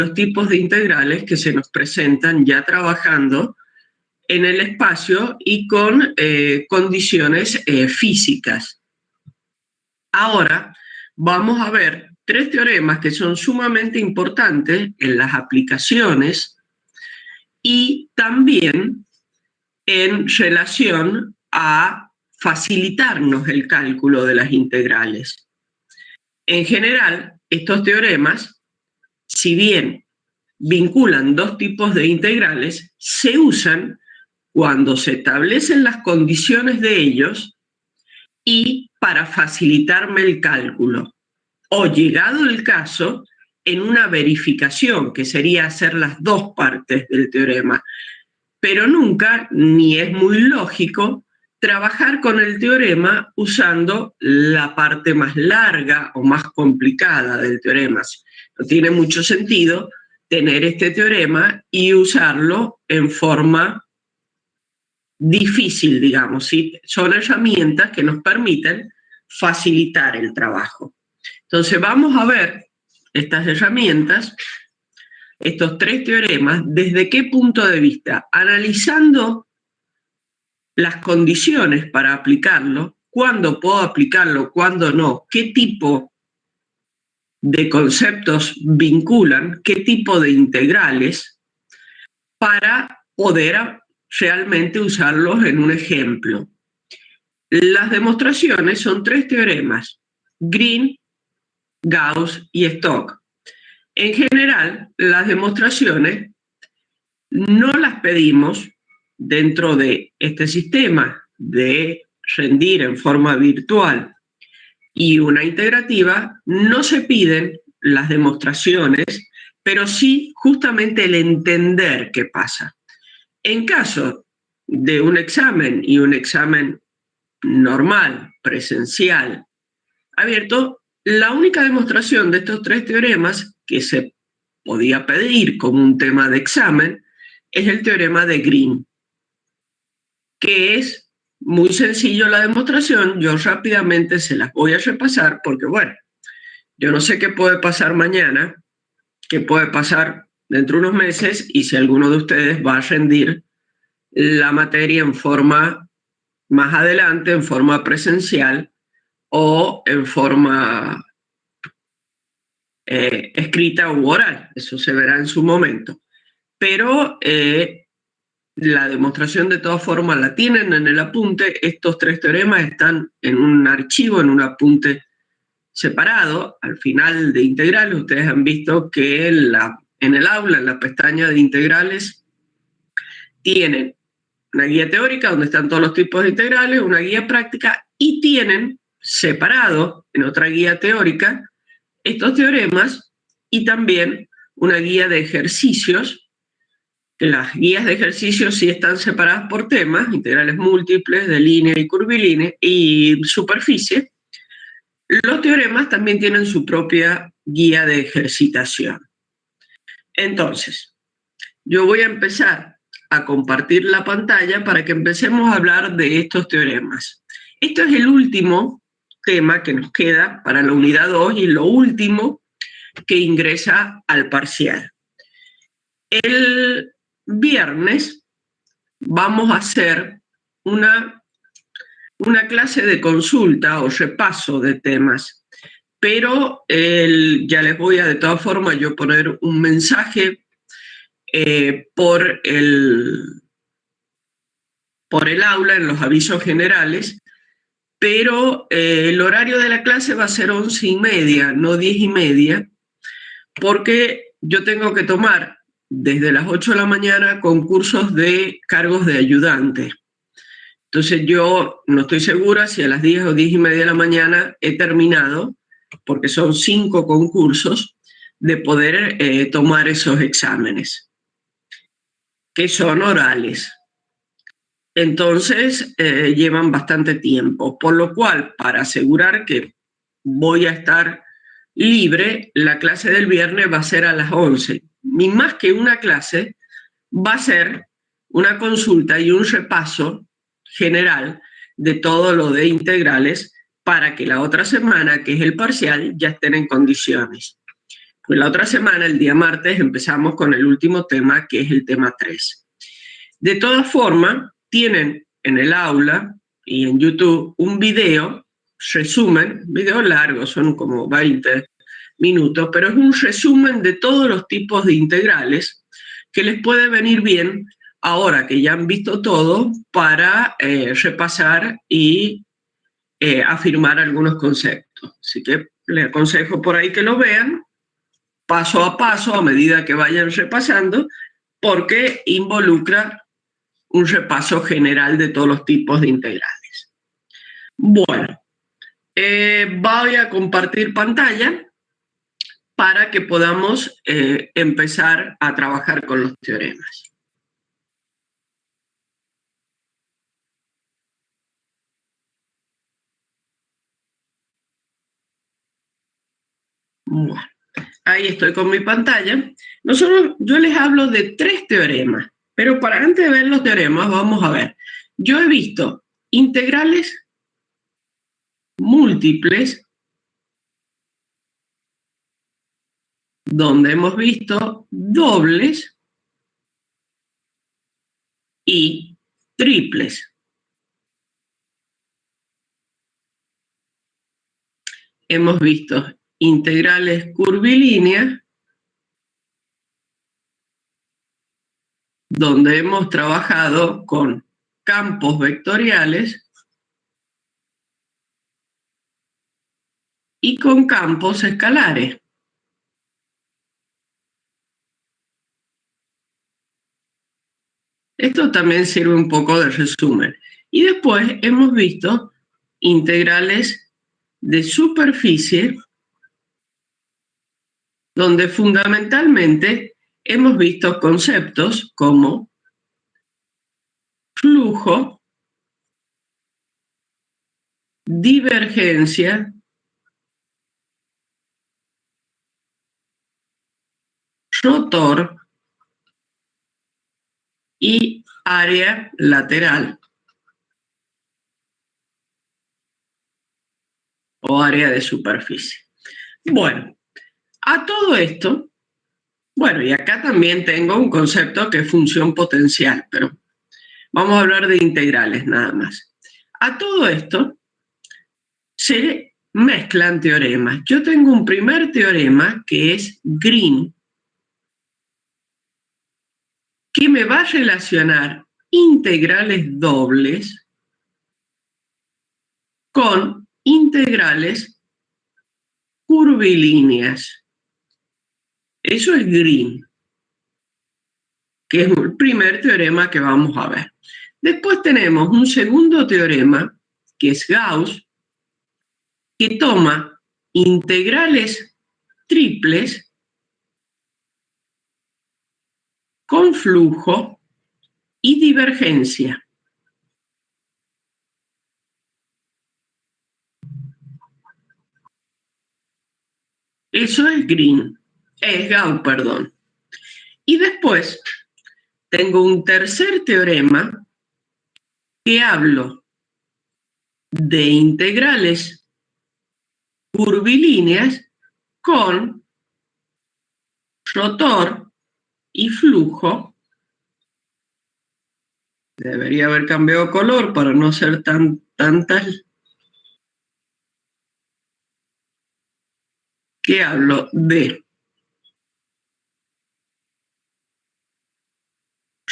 los tipos de integrales que se nos presentan ya trabajando en el espacio y con condiciones físicas. Ahora vamos a ver tres teoremas que son sumamente importantes en las aplicaciones y también en relación a facilitarnos el cálculo de las integrales. En general, estos teoremas, si bien vinculan dos tipos de integrales, se usan cuando se establecen las condiciones de ellos y para facilitarme el cálculo, o llegado el caso, en una verificación, que sería hacer las dos partes del teorema. Pero nunca, ni es muy lógico, trabajar con el teorema usando la parte más larga o más complicada del teorema. No tiene mucho sentido tener este teorema y usarlo en forma difícil, digamos, ¿sí? Son herramientas que nos permiten facilitar el trabajo. Entonces vamos a ver estas herramientas, estos tres teoremas, desde qué punto de vista, analizando las condiciones para aplicarlo, cuándo puedo aplicarlo, cuándo no, qué tipo de conceptos vinculan, qué tipo de integrales, para poder realmente usarlos en un ejemplo. Las demostraciones son tres teoremas: Green, Gauss y Stokes. En general, las demostraciones no las pedimos dentro de este sistema de rendir en forma virtual y una integrativa, no se piden las demostraciones, pero sí justamente el entender qué pasa. En caso de un examen y un examen normal, presencial, abierto, la única demostración de estos tres teoremas que se podía pedir como un tema de examen es el teorema de Green, que es muy sencillo la demostración. Yo rápidamente se las voy a repasar porque, bueno, yo no sé qué puede pasar mañana, qué puede pasar dentro de unos meses y si alguno de ustedes va a rendir la materia en forma más adelante, en forma presencial o en forma escrita u oral. Eso se verá en su momento. Pero la demostración de todas formas la tienen en el apunte. Estos tres teoremas están en un archivo, en un apunte separado. Al final de integrales, ustedes han visto que en el aula, en la pestaña de integrales, tienen una guía teórica donde están todos los tipos de integrales, una guía práctica, y tienen separado en otra guía teórica estos teoremas y también una guía de ejercicios. Las guías de ejercicios sí están separadas por temas: integrales múltiples, de línea y curvilínea y superficie. Los teoremas también tienen su propia guía de ejercitación. Entonces, yo voy a empezar a compartir la pantalla para que empecemos a hablar de estos teoremas. Esto es el último tema que nos queda para la unidad 2 y lo último que ingresa al parcial. El viernes vamos a hacer una clase de consulta o repaso de temas, pero ya les voy a de todas formas yo poner un mensaje por el aula en los avisos generales, pero el horario de la clase va a ser 11:30, no 10:30, porque yo tengo que tomar desde las 8 de la mañana concursos de cargos de ayudante. Entonces yo no estoy segura si a las 10 o 10:30 de la mañana he terminado, porque son 5 concursos, de poder tomar esos exámenes, que son orales. Entonces llevan bastante tiempo, por lo cual, para asegurar que voy a estar libre, la clase del viernes va a ser a las 11. Ni más que una clase, va a ser una consulta y un repaso general de todo lo de integrales para que la otra semana, que es el parcial, ya estén en condiciones. La otra semana, el día martes, empezamos con el último tema, que es el tema 3. De todas formas, tienen en el aula y en YouTube un video, resumen, video largo, son como 20 minutos, pero es un resumen de todos los tipos de integrales que les puede venir bien ahora que ya han visto todo para repasar y afirmar algunos conceptos. Así que les aconsejo por ahí que lo vean paso a paso a medida que vayan repasando, porque involucra un repaso general de todos los tipos de integrales. Bueno, voy a compartir pantalla para que podamos empezar a trabajar con los teoremas. Bueno, ahí estoy con mi pantalla. Yo les hablo de 3 teoremas, pero para antes de ver los teoremas, vamos a ver. Yo he visto integrales múltiples, donde hemos visto dobles y triples. Hemos visto integrales curvilíneas, donde hemos trabajado con campos vectoriales y con campos escalares. Esto también sirve un poco de resumen. Y después hemos visto integrales de superficie, donde fundamentalmente hemos visto conceptos como flujo, divergencia, rotor y área lateral o área de superficie. Bueno, a todo esto, bueno, y acá también tengo un concepto que es función potencial, pero vamos a hablar de integrales nada más. A todo esto se mezclan teoremas. Yo tengo un primer teorema que es Green, que me va a relacionar integrales dobles con integrales curvilíneas. Eso es Green, que es el primer teorema que vamos a ver. Después tenemos un segundo teorema, que es Gauss, que toma integrales triples con flujo y divergencia. Eso es Gauss, perdón. Y después tengo un tercer teorema que hablo de integrales curvilíneas con rotor y flujo. Debería haber cambiado color para no ser tantas. Que hablo de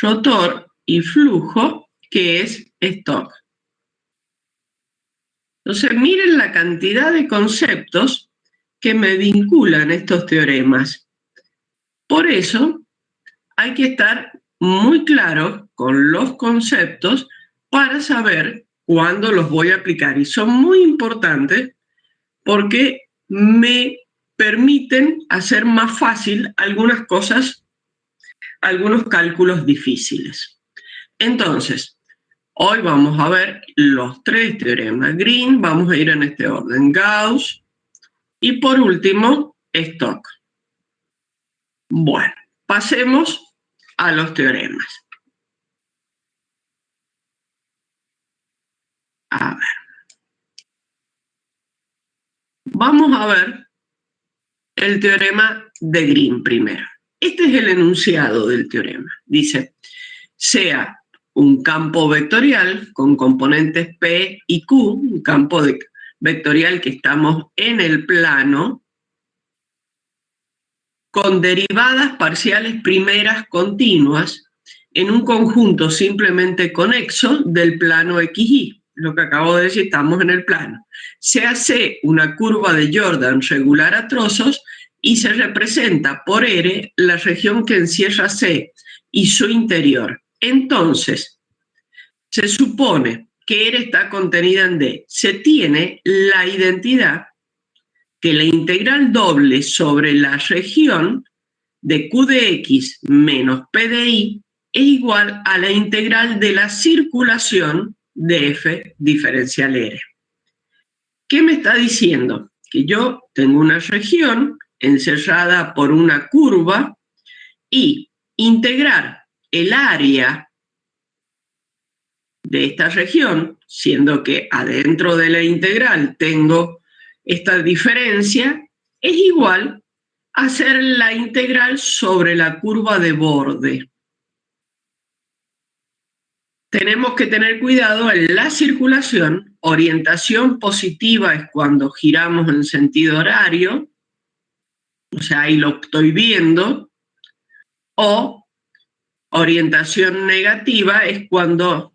rotor y flujo, que es Stokes. Entonces, miren la cantidad de conceptos que me vinculan estos teoremas. Por eso, hay que estar muy claro con los conceptos para saber cuándo los voy a aplicar. Y son muy importantes porque me permiten hacer más fácil algunas cosas, algunos cálculos difíciles. Entonces, hoy vamos a ver los 3 teoremas Green, vamos a ir en este orden: Gauss y por último Stokes. Bueno, pasemos a los teoremas. A ver. Vamos a ver el teorema de Green primero. Este es el enunciado del teorema. Dice, sea un campo vectorial con componentes P y Q, un campo vectorial que estamos en el plano, con derivadas parciales primeras continuas en un conjunto simplemente conexo del plano XY. Lo que acabo de decir, estamos en el plano. Se hace una curva de Jordan regular a trozos y se representa por R la región que encierra C y su interior. Entonces, se supone que R está contenida en D. Se tiene la identidad que la integral doble sobre la región de Q de X menos P de Y es igual a la integral de la circulación de F diferencial R. ¿Qué me está diciendo? Que yo tengo una región encerrada por una curva y integrar el área de esta región, siendo que adentro de la integral tengo esta diferencia, es igual a hacer la integral sobre la curva de borde. Tenemos que tener cuidado en la circulación. Orientación positiva es cuando giramos en sentido horario, o sea, ahí lo estoy viendo, o orientación negativa es cuando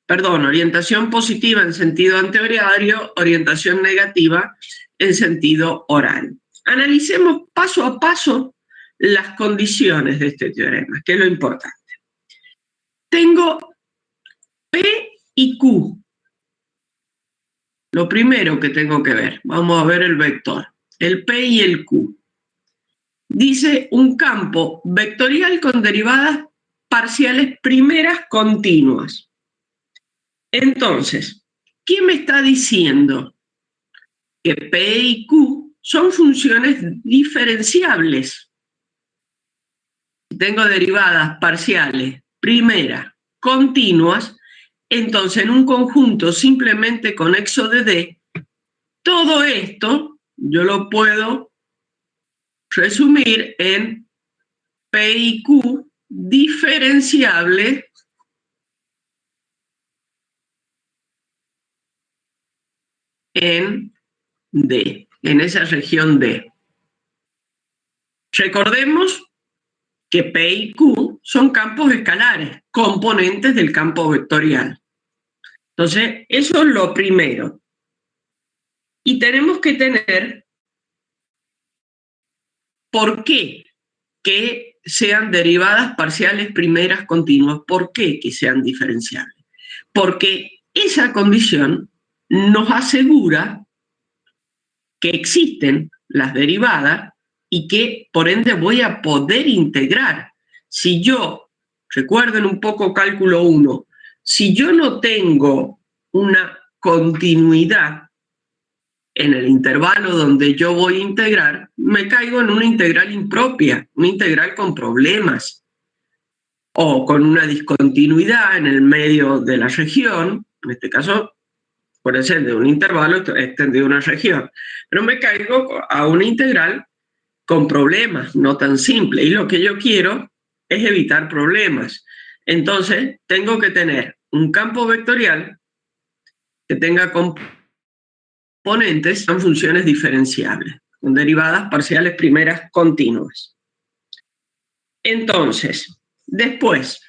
orientación positiva en sentido antihorario, orientación negativa en sentido horario. Analicemos paso a paso las condiciones de este teorema, que es lo importante. Tengo P y Q. Lo primero que tengo que ver, vamos a ver el vector, el P y el Q. Dice un campo vectorial con derivadas parciales primeras continuas. Entonces, ¿qué me está diciendo? Que P y Q son funciones diferenciables. Si tengo derivadas parciales primeras continuas, entonces en un conjunto simplemente conexo de D, todo esto yo lo puedo resumir en P y Q diferenciable en D, en esa región D. Recordemos que P y Q son campos escalares, componentes del campo vectorial. Entonces, eso es lo primero. Y tenemos que tener por qué que sean derivadas parciales primeras continuas. ¿Por qué que sean diferenciables? Porque esa condición nos asegura que existen las derivadas y que por ende voy a poder integrar. Si yo, recuerden un poco cálculo 1, si yo no tengo una continuidad en el intervalo donde yo voy a integrar, me caigo en una integral impropia, una integral con problemas, o con una discontinuidad en el medio de la región, en este caso puede ser de un intervalo extendido a una región, pero me caigo a una integral con problemas, no tan simple, y lo que yo quiero es evitar problemas. Entonces, tengo que tener un campo vectorial que tenga componentes con funciones diferenciables, con derivadas parciales primeras continuas. Entonces, después,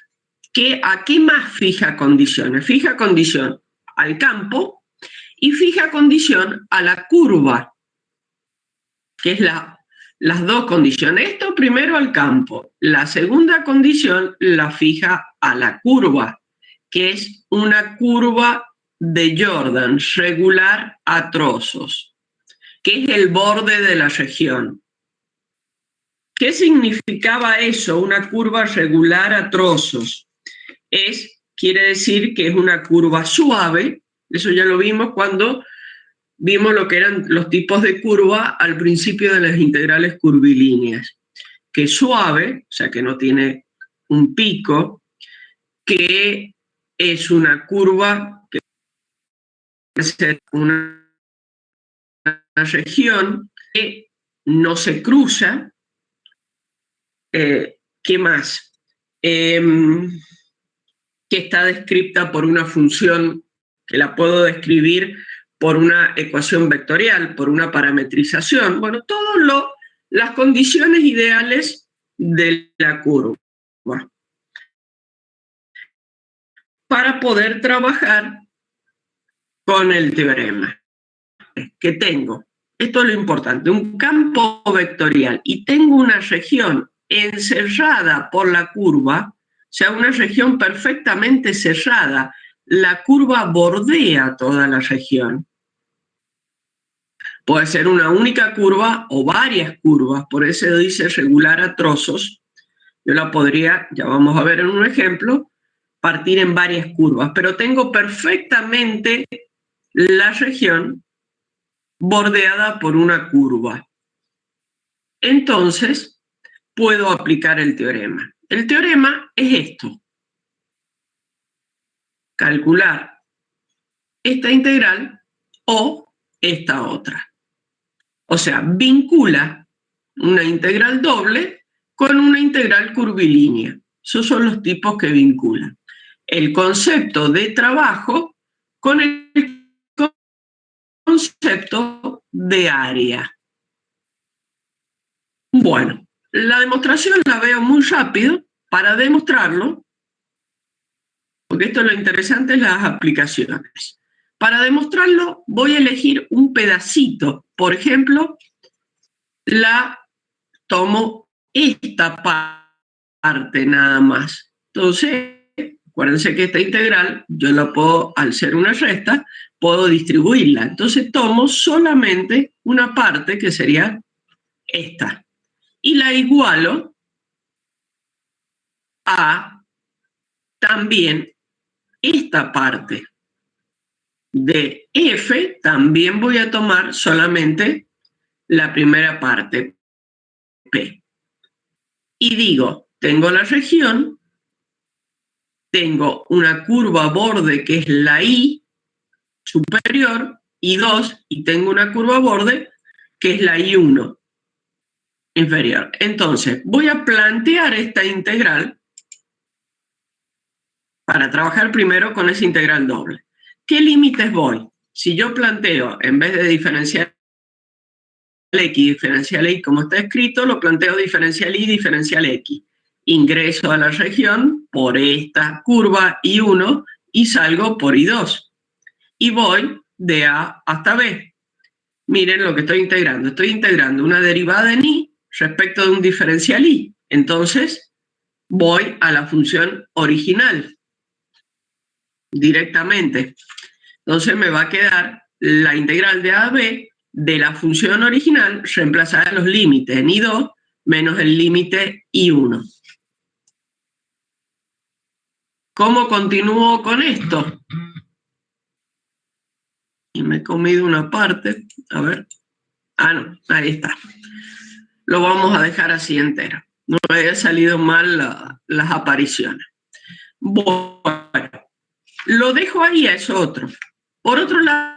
¿a qué más fija condiciones? Fija condición al campo y fija condición a la curva, que es las dos condiciones. Esto primero al campo. La segunda condición la fija a la curva, que es una curva de Jordan regular a trozos, que es el borde de la región. ¿Qué significaba eso, una curva regular a trozos? Quiere decir que es una curva suave. Eso ya lo vimos cuando vimos lo que eran los tipos de curva al principio de las integrales curvilíneas. Que es suave, o sea que no tiene un pico, que es una curva que es una región que no se cruza. ¿Qué más? Que está descrita por una función que la puedo describir por una ecuación vectorial, por una parametrización. Bueno, todas las condiciones ideales de la curva para poder trabajar con el teorema que tengo. Esto es lo importante, un campo vectorial y tengo una región encerrada por la curva, o sea, una región perfectamente cerrada. La curva bordea toda la región. Puede ser una única curva o varias curvas, por eso dice regular a trozos. Yo la podría, ya vamos a ver en un ejemplo, partir en varias curvas, pero tengo perfectamente la región bordeada por una curva. Entonces, puedo aplicar el teorema. El teorema es esto. Calcular esta integral o esta otra. O sea, vincula una integral doble con una integral curvilínea. Esos son los tipos que vinculan. El concepto de trabajo con el concepto de área. Bueno, la demostración la veo muy rápido. Para demostrarlo, porque esto es lo interesante, es las aplicaciones. Para demostrarlo voy a elegir un pedacito. Por ejemplo, tomo esta parte nada más. Entonces, acuérdense que esta integral, yo la puedo, al ser una resta, puedo distribuirla. Entonces tomo solamente una parte que sería esta. Y la igualo a también esta parte. De f también voy a tomar solamente la primera parte, P. Y digo, tengo la región, tengo una curva borde que es la I superior, I2, y tengo una curva borde que es la I1 inferior. Entonces, voy a plantear esta integral para trabajar primero con esa integral doble. ¿Qué límites voy? Si yo planteo, en vez de diferencial y como está escrito, lo planteo diferencial y diferencial x. Ingreso a la región por esta curva I1 y salgo por I2. Y voy de A hasta B. Miren lo que estoy integrando. Estoy integrando una derivada en I respecto de un diferencial I. Entonces, voy a la función original directamente. Entonces me va a quedar la integral de A a B de la función original reemplazada en los límites en I2 menos el límite I1. ¿Cómo continúo con esto? Y me he comido una parte. A ver. Ah, no, ahí está. Lo vamos a dejar así entero. No me haya salido mal las apariciones. Bueno, lo dejo ahí, es otro. Por otro lado,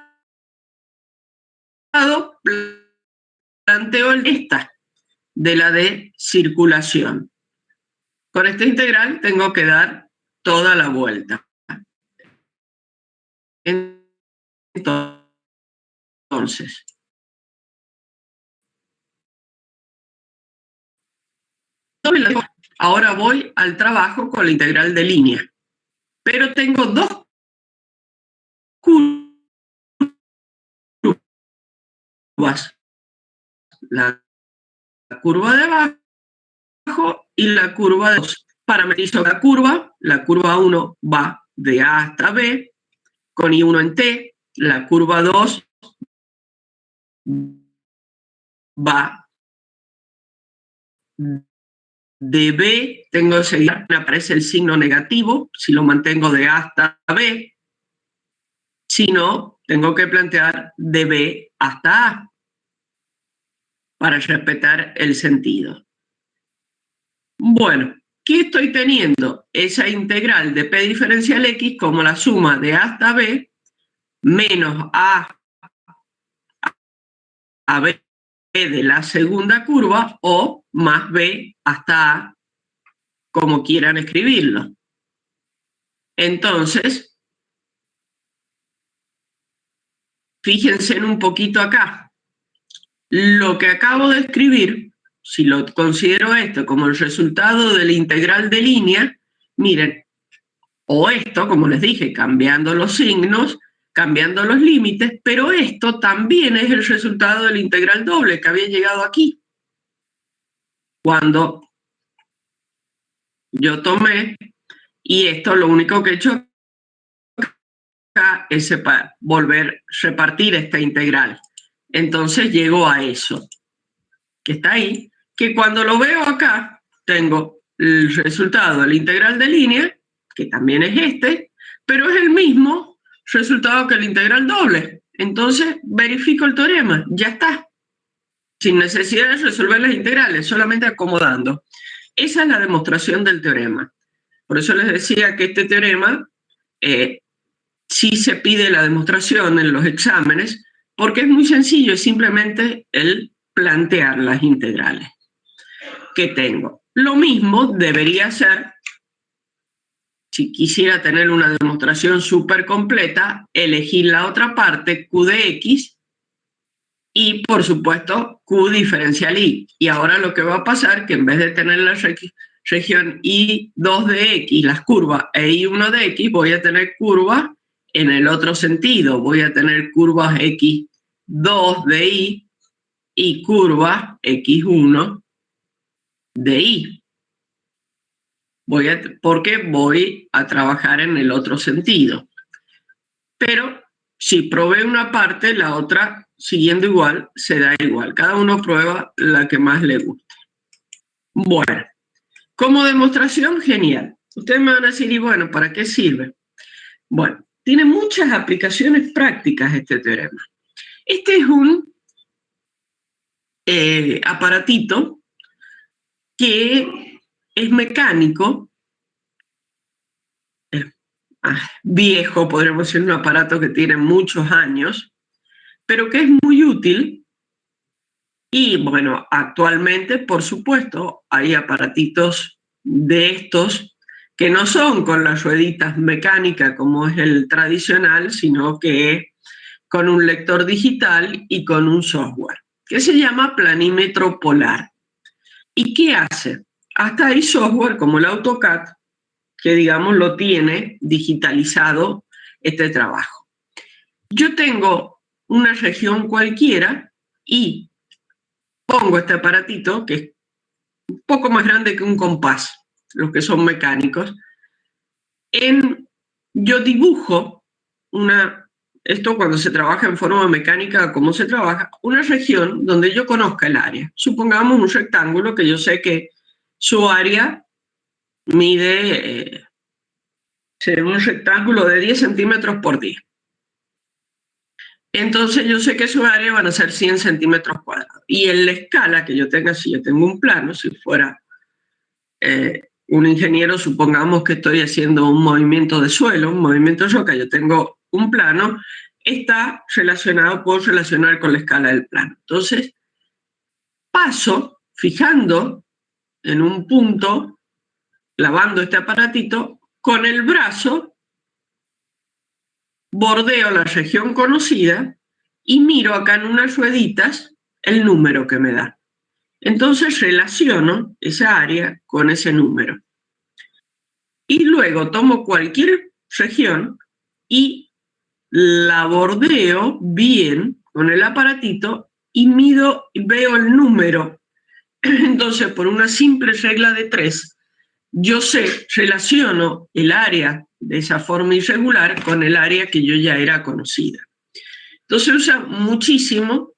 planteo esta de la de circulación. Con esta integral tengo que dar toda la vuelta. Entonces, ahora voy al trabajo con la integral de línea. Pero tengo dos curvas. La curva de abajo y la curva de 2. Parametrizo la curva 1 va de A hasta B, con I1 en T, la curva 2 va de B, tengo que seguir, me aparece el signo negativo, si lo mantengo de A hasta B, si no, tengo que plantear de B hasta A, para respetar el sentido. Bueno, ¿qué estoy teniendo? Esa integral de P diferencial X como la suma de A hasta B menos A B de la segunda curva o más b hasta a, como quieran escribirlo. Entonces, fíjense en un poquito acá. Lo que acabo de escribir, si lo considero esto como el resultado de la integral de línea, miren, o esto, como les dije, cambiando los signos, cambiando los límites, pero esto también es el resultado de la integral doble que había llegado aquí. Cuando yo tomé, y esto lo único que he hecho acá es volver a repartir esta integral. Entonces llego a eso, que está ahí, que cuando lo veo acá, tengo el resultado de la integral de línea, que también es este, pero es el mismo resultado que la integral doble. Entonces verifico el teorema, ya está. Sin necesidad de resolver las integrales, solamente acomodando. Esa es la demostración del teorema. Por eso les decía que este teorema sí se pide la demostración en los exámenes, porque es muy sencillo, es simplemente el plantear las integrales que tengo. Lo mismo debería ser, si quisiera tener una demostración súper completa, elegir la otra parte, q de x, y por supuesto q diferencial y. Y ahora lo que va a pasar es que en vez de tener la región y2 de x, las curvas, e y1 de x, voy a tener curvas en el otro sentido. Voy a tener curvas x2 de y curvas x1 de y. Porque voy a trabajar en el otro sentido. Pero si probé una parte, la otra, siguiendo igual, se da igual. Cada uno prueba la que más le guste. Bueno, como demostración, genial. Ustedes me van a decir, y bueno, ¿para qué sirve? Bueno, tiene muchas aplicaciones prácticas este teorema. Este es un aparatito que es mecánico, viejo, podríamos decir, un aparato que tiene muchos años, pero que es muy útil. Y bueno, actualmente, por supuesto, hay aparatitos de estos que no son con las rueditas mecánicas como es el tradicional, sino que con un lector digital y con un software, que se llama planímetro polar. ¿Y qué hace? Hasta hay software como el AutoCAD, que digamos lo tiene digitalizado este trabajo. Yo tengo una región cualquiera y pongo este aparatito, que es un poco más grande que un compás, los que son mecánicos, yo dibujo esto cuando se trabaja en forma mecánica, ¿cómo se trabaja? Una región donde yo conozca el área. Supongamos un rectángulo que yo sé que su área mide, un rectángulo de 10 centímetros por 10. Entonces yo sé que su área van a ser 100 centímetros cuadrados. Y en la escala que yo tenga, si yo tengo un plano, si fuera un ingeniero, supongamos que estoy haciendo un movimiento de suelo, un movimiento de roca, yo tengo un plano, está relacionado, puedo relacionar con la escala del plano. Entonces, paso fijando en un punto, clavando este aparatito, con el brazo, bordeo la región conocida y miro acá en unas rueditas el número que me da. Entonces relaciono esa área con ese número. Y luego tomo cualquier región y la bordeo bien con el aparatito y veo el número. Entonces, por una simple regla de 3, yo relaciono el área de esa forma irregular con el área que yo ya era conocida. Entonces se usa muchísimo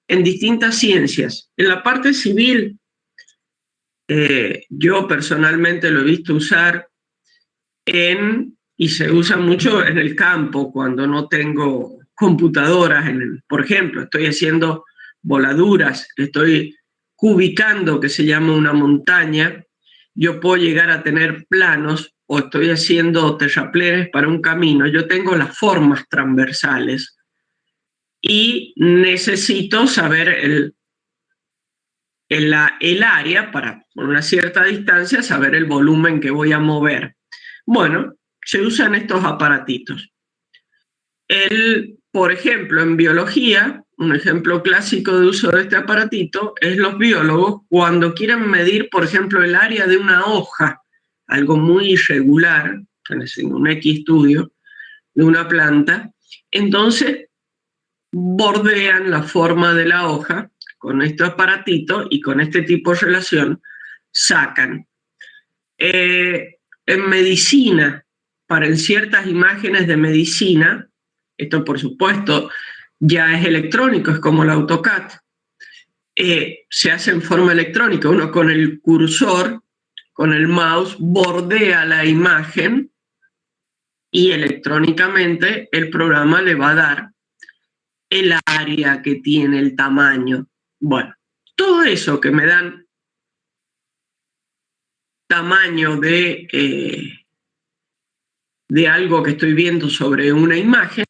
en distintas ciencias. En la parte civil, yo personalmente lo he visto usar y se usa mucho en el campo cuando no tengo computadoras. Por ejemplo, estoy haciendo voladuras, estoy cubicando, que se llama una montaña. Yo puedo llegar a tener planos o estoy haciendo terraplenes para un camino. Yo tengo las formas transversales y necesito saber el área para, por una cierta distancia, saber el volumen que voy a mover. Bueno, se usan estos aparatitos. Por ejemplo, en biología, un ejemplo clásico de uso de este aparatito es los biólogos cuando quieren medir, por ejemplo, el área de una hoja, algo muy irregular, en un X estudio de una planta, entonces bordean la forma de la hoja con este aparatito y con este tipo de relación sacan. En medicina, para ciertas imágenes de medicina, esto por supuesto ya es electrónico, es como el AutoCAD, se hace en forma electrónica, uno con el cursor, con el mouse, bordea la imagen y electrónicamente el programa le va a dar el área que tiene, el tamaño. Bueno, todo eso que me dan tamaño de algo que estoy viendo sobre una imagen,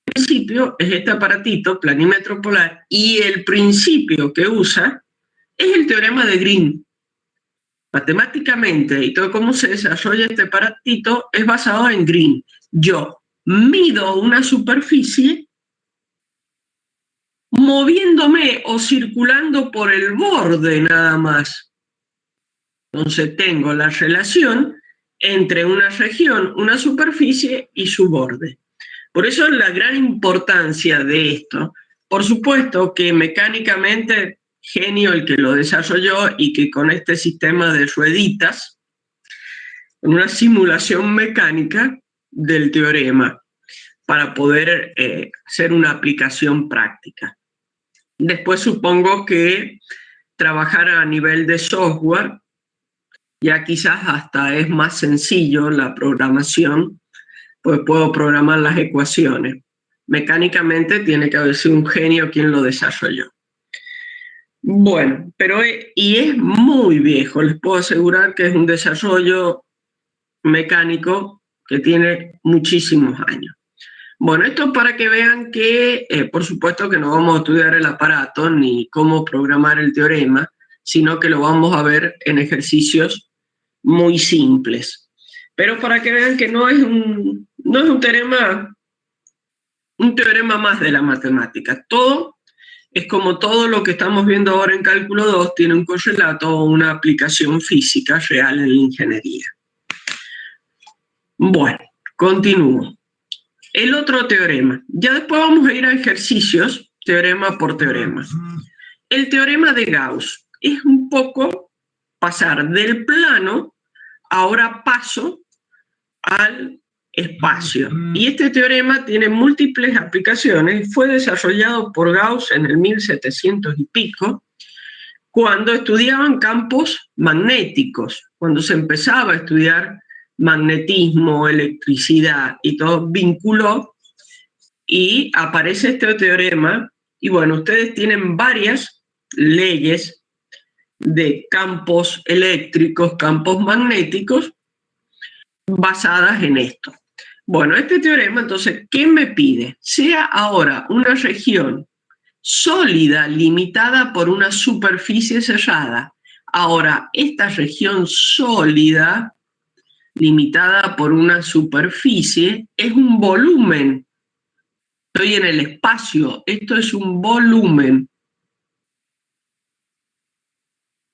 el principio es este aparatito, planímetro polar, y el principio que usa es el teorema de Green. Matemáticamente, y todo cómo se desarrolla este aparatito es basado en Green. Yo mido una superficie moviéndome o circulando por el borde nada más. Entonces tengo la relación entre una región, una superficie y su borde. Por eso la gran importancia de esto. Por supuesto que mecánicamente, genio el que lo desarrolló y que con este sistema de rueditas, en una simulación mecánica del teorema, para poder hacer una aplicación práctica. Después supongo que trabajar a nivel de software, ya quizás hasta es más sencillo la programación, pues puedo programar las ecuaciones. Mecánicamente tiene que haber sido un genio quien lo desarrolló. Bueno, pero y es muy viejo, les puedo asegurar que es un desarrollo mecánico que tiene muchísimos años. Bueno, esto para que vean que, por supuesto que no vamos a estudiar el aparato ni cómo programar el teorema, sino que lo vamos a ver en ejercicios muy simples. Pero para que vean que no es un teorema más de la matemática. Todo es como todo lo que estamos viendo ahora en cálculo 2, tiene un correlato o una aplicación física real en la ingeniería. Bueno, continúo. El otro teorema. Ya después vamos a ir a ejercicios, teorema por teorema. El teorema de Gauss es un poco pasar del plano, ahora paso al espacio. Y este teorema tiene múltiples aplicaciones. Fue desarrollado por Gauss en el 1700 y pico, cuando estudiaban campos magnéticos, cuando se empezaba a estudiar magnetismo, electricidad y todo, vinculó y aparece este teorema. Y bueno, ustedes tienen varias leyes de campos eléctricos, campos magnéticos, basadas en esto. Bueno, este teorema, entonces, ¿qué me pide? Sea ahora una región sólida limitada por una superficie cerrada. Ahora, esta región sólida limitada por una superficie es un volumen. Estoy en el espacio, esto es un volumen.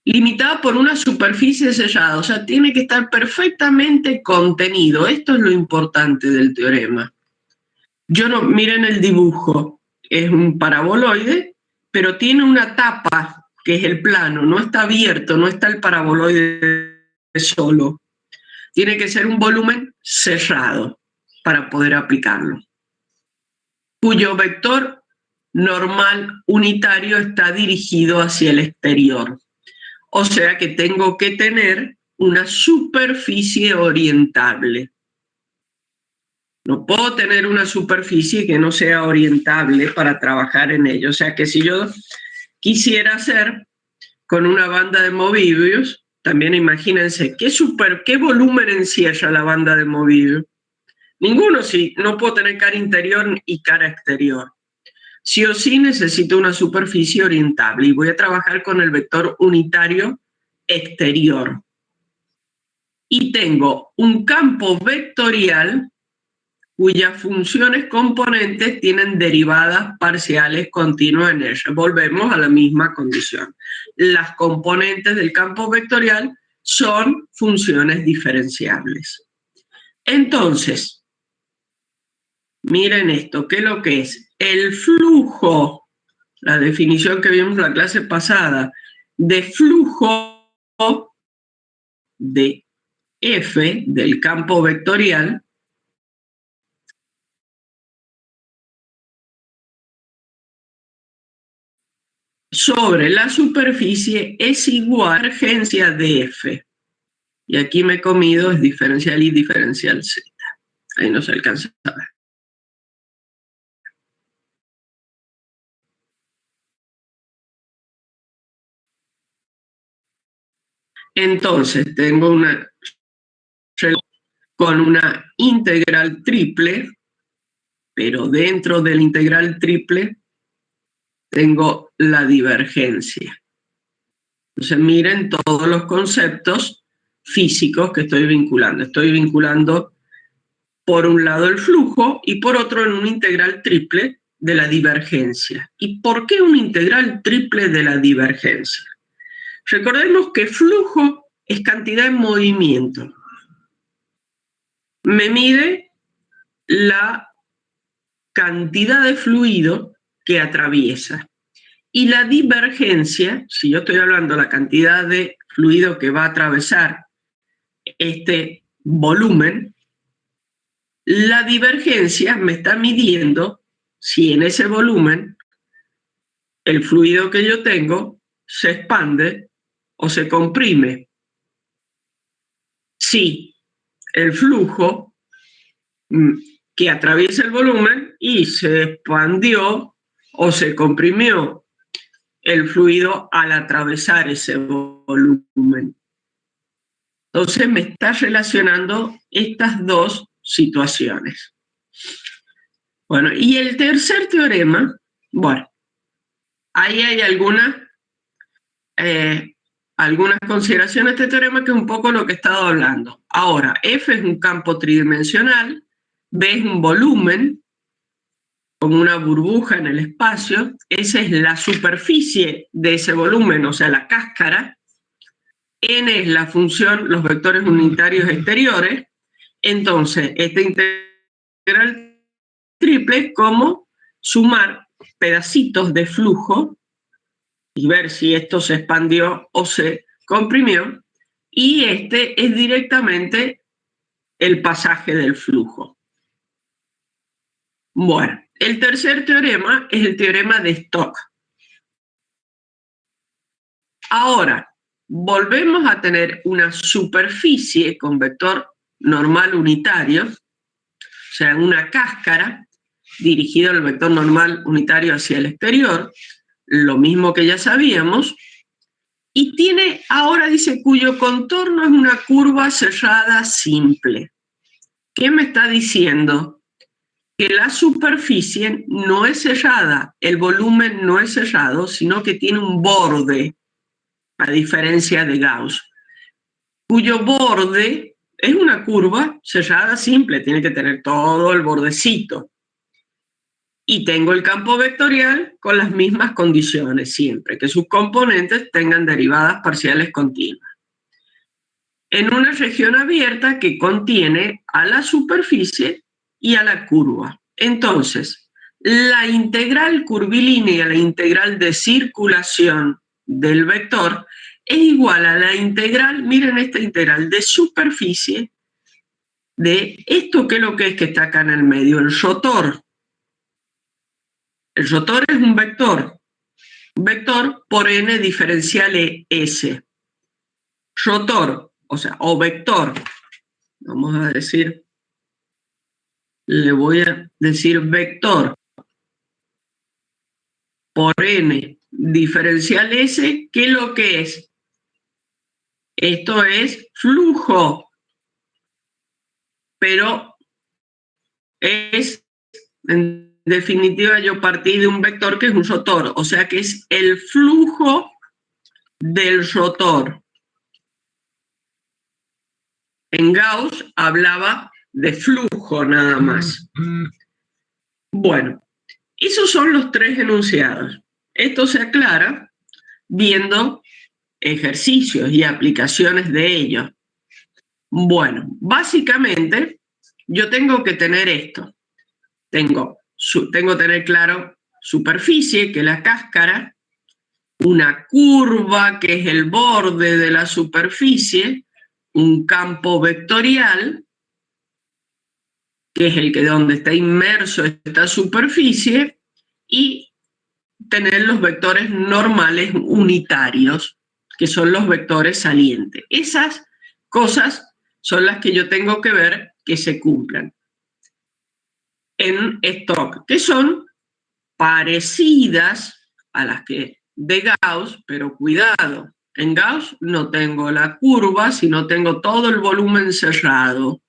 Limitada por una superficie sellada, o sea, tiene que estar perfectamente contenido. Esto es lo importante del teorema. Miren el dibujo, es un paraboloide, pero tiene una tapa, que es el plano, no está abierto, no está el paraboloide solo. Tiene que ser un volumen cerrado para poder aplicarlo, cuyo vector normal unitario está dirigido hacia el exterior. O sea que tengo que tener una superficie orientable. No puedo tener una superficie que no sea orientable para trabajar en ello. O sea que si yo quisiera hacer con una banda de Mobius, también imagínense, ¿qué volumen encierra la banda de Mobius? Ninguno, sí, no puedo tener cara interior y cara exterior. sí o sí necesito una superficie orientable y voy a trabajar con el vector unitario exterior. Y tengo un campo vectorial cuyas funciones componentes tienen derivadas parciales continuas en ella. Volvemos a la misma condición. Las componentes del campo vectorial son funciones diferenciables. Entonces, miren esto, ¿qué es lo que es? El flujo, la definición que vimos en la clase pasada, de flujo de F del campo vectorial sobre la superficie es igual a la divergencia de F. Y aquí me he comido es diferencial y diferencial Z. Ahí no se alcanza a ver. Entonces, tengo una con una integral triple, pero dentro del integral triple tengo la divergencia. Entonces, miren todos los conceptos físicos que estoy vinculando. Estoy vinculando por un lado el flujo y por otro en un integral triple de la divergencia. ¿Y por qué un integral triple de la divergencia? Recordemos que flujo es cantidad en movimiento. Me mide la cantidad de fluido que atraviesa. Y la divergencia, si yo estoy hablando de la cantidad de fluido que va a atravesar este volumen, la divergencia me está midiendo si en ese volumen el fluido que yo tengo se expande o se comprime. Si el flujo que atraviesa el volumen y se expandió o se comprimió el fluido al atravesar ese volumen. Entonces me está relacionando estas dos situaciones. Bueno, y el tercer teorema, bueno, ahí hay algunas consideraciones de este teorema que es un poco lo que he estado hablando. Ahora, F es un campo tridimensional, B es un volumen como una burbuja en el espacio, esa es la superficie de ese volumen, o sea, la cáscara. N es la función, los vectores unitarios exteriores. Entonces, este integral triple como sumar pedacitos de flujo y ver si esto se expandió o se comprimió. Y este es directamente el pasaje del flujo. Bueno, el tercer teorema es el teorema de Stokes. Ahora, volvemos a tener una superficie con vector normal unitario, o sea, una cáscara dirigida al vector normal unitario hacia el exterior, lo mismo que ya sabíamos, y tiene, ahora dice, cuyo contorno es una curva cerrada simple. ¿Qué me está diciendo? Que la superficie no es cerrada, el volumen no es cerrado, sino que tiene un borde, a diferencia de Gauss, cuyo borde es una curva cerrada simple, tiene que tener todo el bordecito. Y tengo el campo vectorial con las mismas condiciones siempre, que sus componentes tengan derivadas parciales continuas. En una región abierta que contiene a la superficie y a la curva. Entonces, la integral curvilínea, la integral de circulación del vector, es igual a la integral, miren esta integral de superficie de esto que es lo que es que está acá en el medio, el rotor. El rotor es un vector por n diferencial S. Rotor, o sea, o vector, vamos a decir, le voy a decir vector por n diferencial S, ¿qué es lo que es? Esto es flujo, pero es definitiva yo partí de un vector que es un rotor, o sea que es el flujo del rotor. En Gauss hablaba de flujo nada más. Bueno, esos son los tres enunciados. Esto se aclara viendo ejercicios y aplicaciones de ellos. Bueno, básicamente yo tengo que tener esto. Tengo que tener claro superficie, que es la cáscara, una curva, que es el borde de la superficie, un campo vectorial, que es el que donde está inmerso esta superficie, y tener los vectores normales unitarios, que son los vectores salientes. Esas cosas son las que yo tengo que ver que se cumplan en Stokes, que son parecidas a las que de Gauss, pero cuidado, en Gauss no tengo la curva, sino tengo todo el volumen cerrado.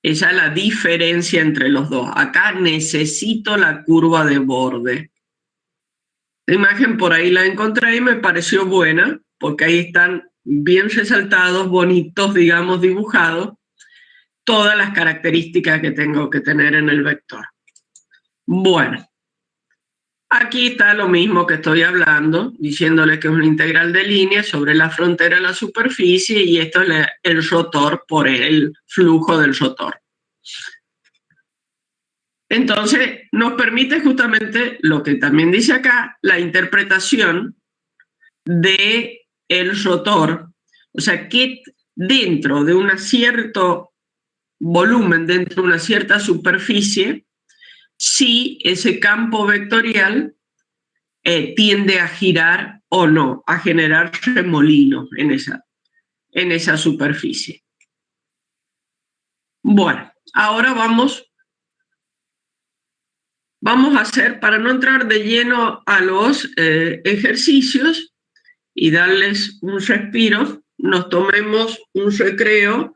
Esa es la diferencia entre los dos. Acá necesito la curva de borde. La imagen por ahí la encontré y me pareció buena, porque ahí están bien resaltados, bonitos, digamos, dibujados, todas las características que tengo que tener en el vector. Bueno, aquí está lo mismo que estoy hablando, diciéndole que es una integral de línea sobre la frontera de la superficie, y esto es el rotor por el flujo del rotor. Entonces, nos permite justamente lo que también dice acá, la interpretación del rotor, o sea, que dentro de un cierto volumen, dentro de una cierta superficie, si ese campo vectorial tiende a girar o no, a generar remolinos en esa superficie. Bueno, ahora vamos a hacer, para no entrar de lleno a los ejercicios y darles un respiro, nos tomemos un recreo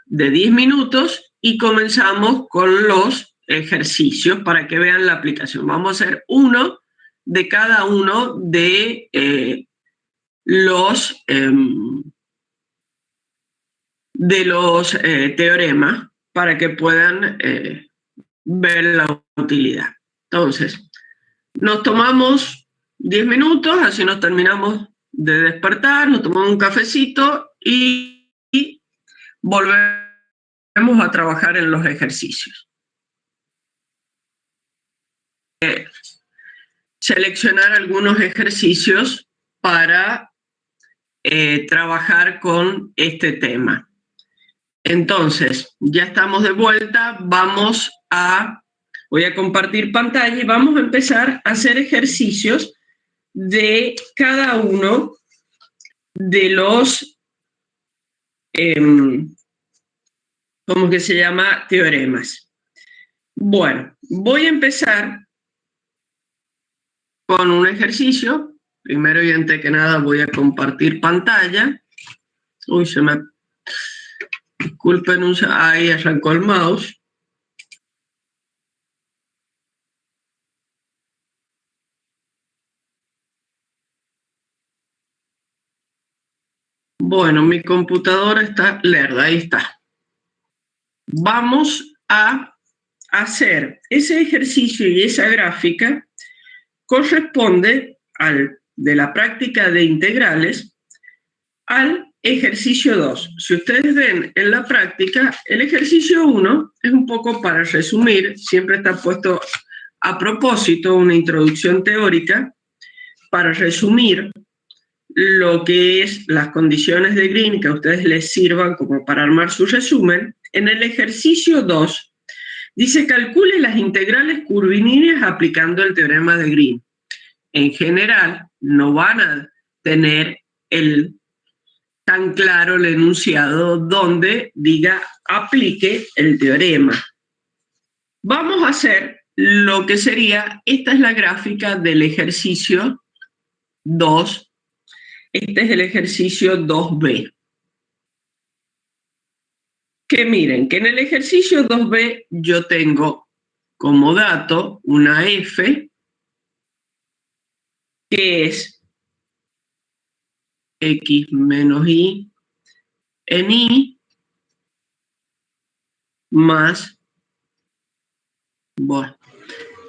de 10 minutos y comenzamos con los ejercicios para que vean la aplicación. Vamos a hacer uno de cada uno de los teoremas para que puedan ver la utilidad. Entonces, nos tomamos 10 minutos, así nos terminamos de despertar, nos tomamos un cafecito y volvemos a trabajar en los ejercicios. Seleccionar algunos ejercicios para trabajar con este tema. Entonces, ya estamos de vuelta, voy a compartir pantalla y vamos a empezar a hacer ejercicios de cada uno de los, ¿cómo que se llama? Teoremas. Bueno, voy a empezar con un ejercicio. Primero y antes que nada voy a compartir pantalla. Uy, disculpen, ahí arrancó el mouse. Bueno, mi computadora está lerda, ahí está. Vamos a hacer ese ejercicio y esa gráfica corresponde de la práctica de integrales al ejercicio 2. Si ustedes ven en la práctica, el ejercicio 1 es un poco para resumir, siempre está puesto a propósito una introducción teórica para resumir lo que es las condiciones de Green, que a ustedes les sirvan como para armar su resumen. En el ejercicio 2 dice: calcule las integrales curvilíneas aplicando el teorema de Green. En general, no van a tener tan claro el enunciado donde diga aplique el teorema. Vamos a hacer lo que sería, esta es la gráfica del ejercicio 2, este es el ejercicio 2B. Que miren, que en el ejercicio 2B yo tengo como dato una f que es x menos y en y más, bueno,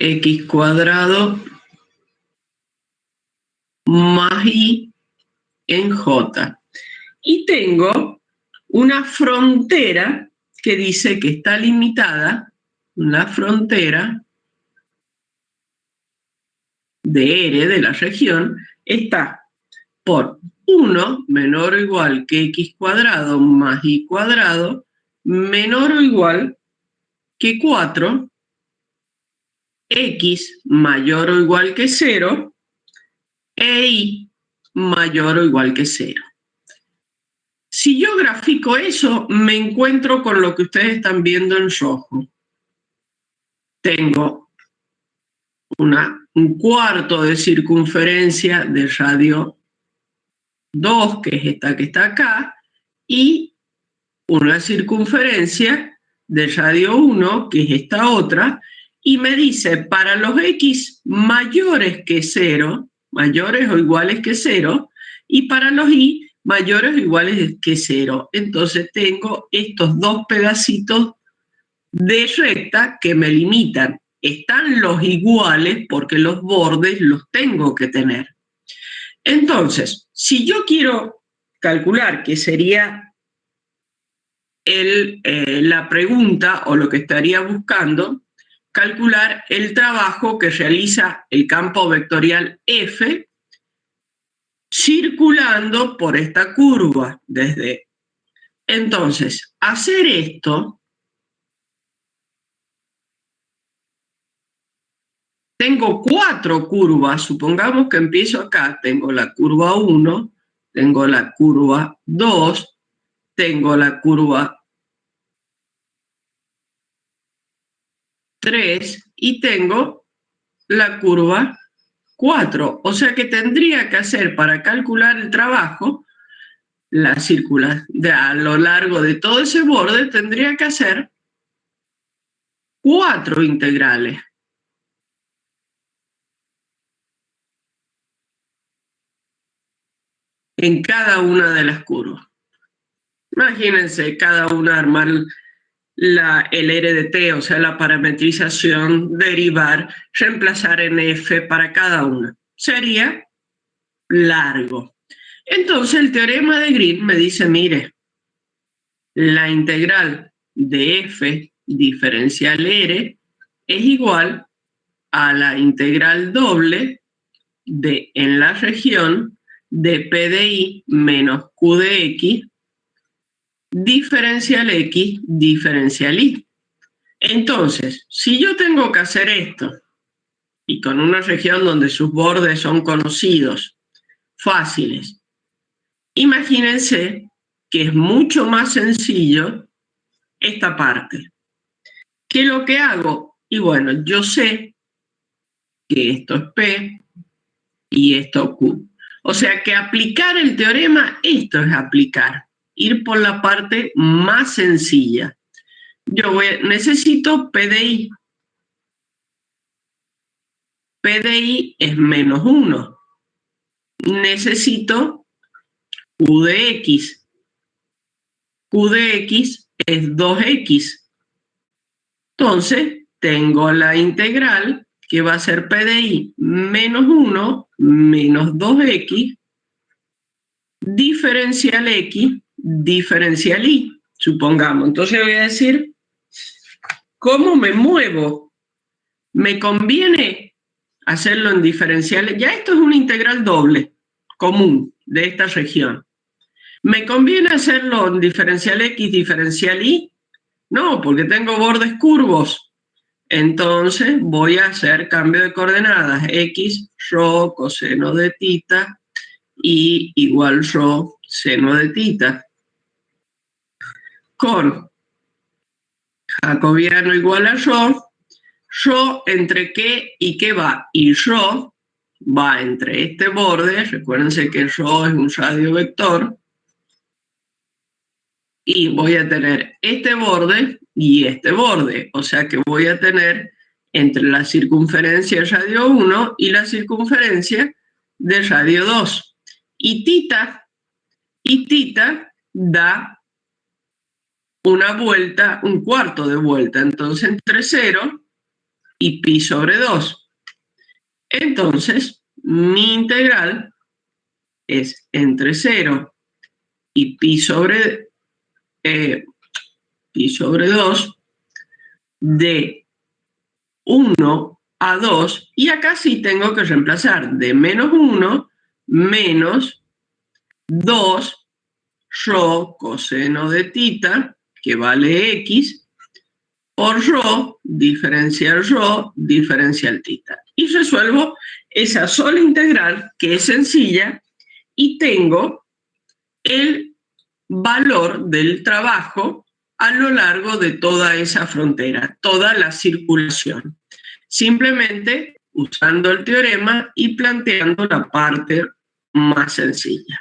x cuadrado más y en j. Y tengo una frontera que dice que está limitada, la frontera de R de la región está por 1 menor o igual que x cuadrado más y cuadrado menor o igual que 4, x mayor o igual que 0 e y mayor o igual que 0. Si yo grafico eso, me encuentro con lo que ustedes están viendo en rojo. Tengo un cuarto de circunferencia de radio 2, que es esta que está acá, y una circunferencia de radio 1, que es esta otra, y me dice, para los x mayores que 0, mayores o iguales que 0, y para los y mayores o iguales que 0. Entonces tengo estos dos pedacitos de recta que me limitan. Están los iguales porque los bordes los tengo que tener. Entonces, si yo quiero calcular, que sería la pregunta o lo que estaría buscando, calcular el trabajo que realiza el campo vectorial F circulando por esta curva desde. Entonces, hacer esto, tengo 4 curvas, supongamos que empiezo acá, tengo la curva 1, tengo la curva 2, tengo la curva 3 y tengo la curva 4. O sea que tendría que hacer, para calcular el trabajo, la circular a lo largo de todo ese borde, tendría que hacer 4 integrales. En cada una de las curvas. Imagínense cada una armar el RDT, o sea, la parametrización, derivar, reemplazar en F para cada una. Sería largo. Entonces el teorema de Green me dice, mire, la integral de F diferencial R es igual a la integral doble de en la región de P de I menos Q de X diferencial X diferencial Y. Entonces, si yo tengo que hacer esto, y con una región donde sus bordes son conocidos, fáciles, imagínense que es mucho más sencillo esta parte. ¿Qué es lo que hago? Y bueno, yo sé que esto es P y esto Q. O sea que aplicar el teorema, esto es aplicar, ir por la parte más sencilla. Yo necesito P de I. P de I es menos 1. Necesito Q de X. Q de X es 2X. Entonces, tengo la integral que va a ser P de I menos 1 menos 2X diferencial X diferencial Y, supongamos. Entonces voy a decir, ¿cómo me muevo? ¿Me conviene hacerlo en diferenciales? Ya esto es una integral doble común de esta región. ¿Me conviene hacerlo en diferencial X diferencial Y? No, porque tengo bordes curvos. Entonces voy a hacer cambio de coordenadas. X, rho, coseno de tita, y igual rho, seno de tita. Con jacobiano igual a rho entre qué y qué va. Y rho va entre este borde, recuérdense que rho es un radio vector, y voy a tener este borde y este borde. O sea que voy a tener entre la circunferencia de radio 1 y la circunferencia de radio 2. Y tita da una vuelta, un cuarto de vuelta, entonces entre 0 y pi sobre 2. Entonces, mi integral es entre 0 y pi sobre 2 de 1 a 2, y acá sí tengo que reemplazar de menos 1 menos 2 rho coseno de tita, que vale x, por rho diferencial tita. Y resuelvo esa sola integral, que es sencilla, y tengo el valor del trabajo a lo largo de toda esa frontera, toda la circulación. Simplemente usando el teorema y planteando la parte más sencilla.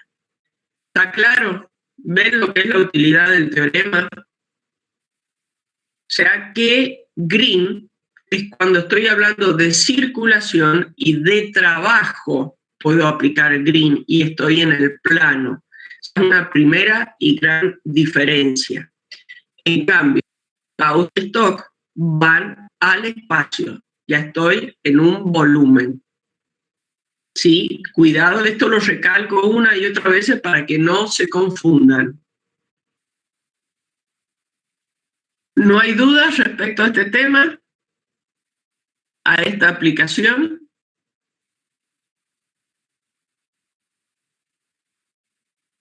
¿Está claro? ¿Ven lo que es la utilidad del teorema? O sea que Green es cuando estoy hablando de circulación y de trabajo, puedo aplicar Green y estoy en el plano. Es una primera y gran diferencia. En cambio, Gauss-Stock van al espacio. Ya estoy en un volumen. Sí, cuidado, esto lo recalco una y otra vez para que no se confundan. ¿No hay dudas respecto a este tema? ¿A esta aplicación?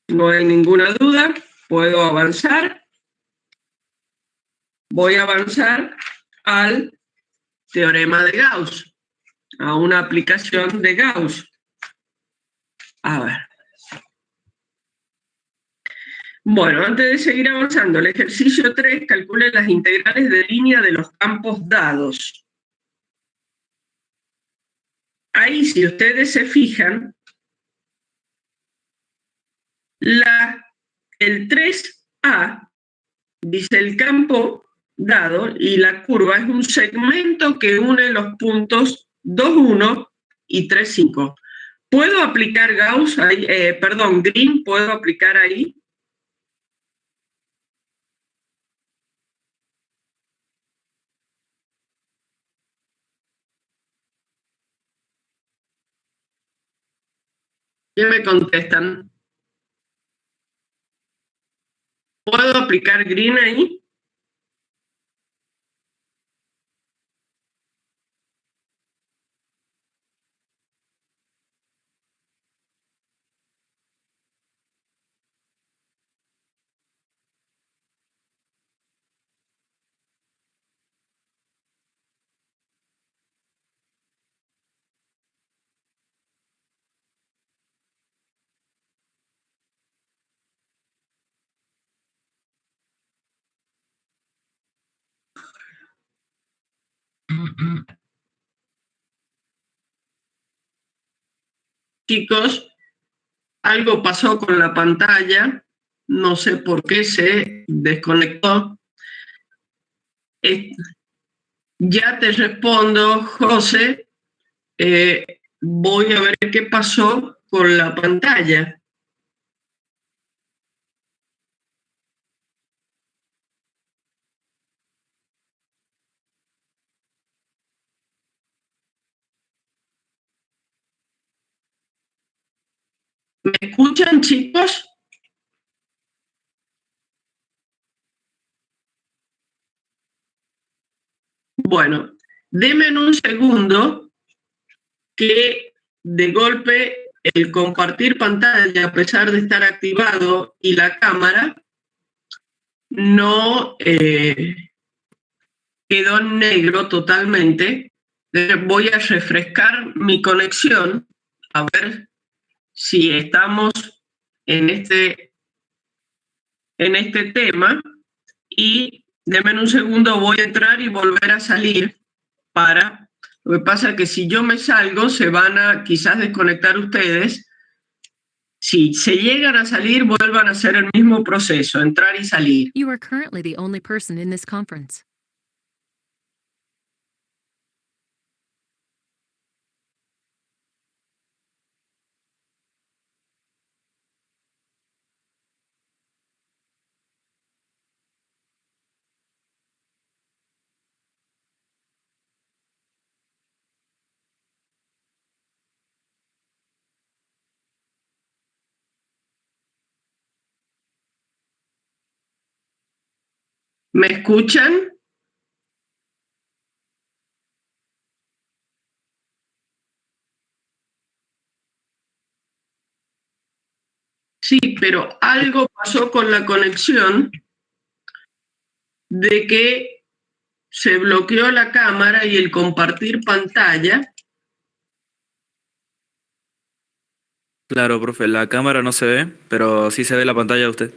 No hay ninguna duda. ¿Puedo avanzar? Voy a avanzar al teorema de Gauss, a una aplicación de Gauss. A ver. Bueno, antes de seguir avanzando, el ejercicio 3, calcule las integrales de línea de los campos dados. Ahí, si ustedes se fijan, el 3A dice el campo dado y la curva es un segmento que une los puntos 2,1 y 3,5. ¿Puedo aplicar Gauss ahí? Green, ¿puedo aplicar ahí? ¿Qué me contestan? ¿Puedo aplicar Green ahí? Chicos, algo pasó con la pantalla, no sé por qué se desconectó. Ya te respondo, José. Voy a ver qué pasó con la pantalla. ¿Me escuchan, chicos? Bueno, denme un segundo que de golpe el compartir pantalla, a pesar de estar activado, y la cámara no quedó en negro totalmente. Voy a refrescar mi conexión a ver si estamos en este tema, y denme un segundo, voy a entrar y volver a salir para... Lo que pasa es que si yo me salgo, se van a quizás desconectar ustedes. Si se llegan a salir, vuelvan a hacer el mismo proceso, entrar y salir. You are currently the only person in this conference. ¿Me escuchan? Sí, pero algo pasó con la conexión de que se bloqueó la cámara y el compartir pantalla. Claro, profe, la cámara no se ve, pero sí se ve la pantalla de usted.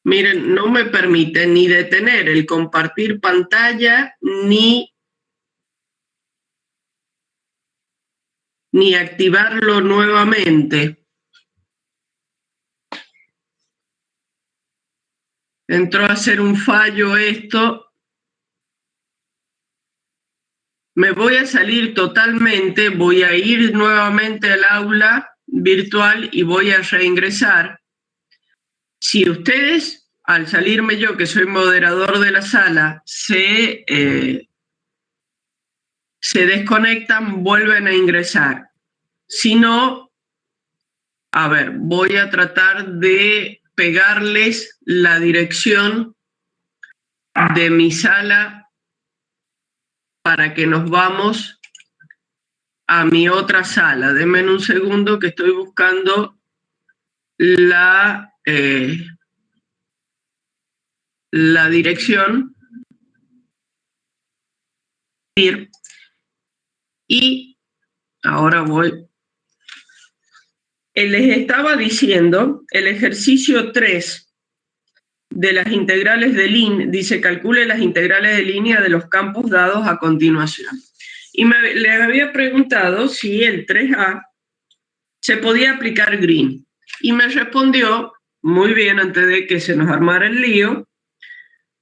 Miren, no me permite ni detener el compartir pantalla ni activarlo nuevamente. Entró a ser un fallo esto. Me voy a salir totalmente, voy a ir nuevamente al aula virtual y voy a reingresar. Si ustedes, al salirme yo, que soy moderador de la sala, se desconectan, vuelven a ingresar. Si no, a ver, voy a tratar de pegarles la dirección de mi sala para que nos vamos a mi otra sala. Denme un segundo que estoy buscando la dirección. Y ahora voy. Les estaba diciendo, el ejercicio 3 de las integrales de línea, dice, calcule las integrales de línea de los campos dados a continuación. Y le había preguntado si el 3A se podía aplicar Green. Y me respondió, muy bien, antes de que se nos armara el lío,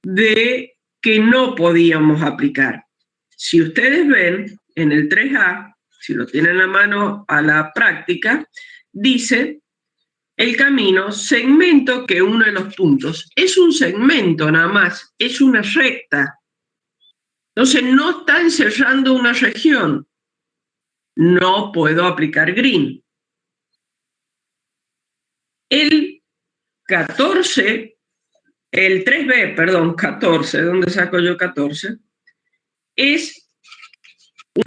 de que no podíamos aplicar. Si ustedes ven, en el 3A, si lo tienen a mano a la práctica, dice el camino, segmento que une los puntos. Es un segmento nada más, es una recta. Entonces no está encerrando una región. No puedo aplicar Green. El 14, el 3B, perdón, 14, ¿dónde saco yo 14? Es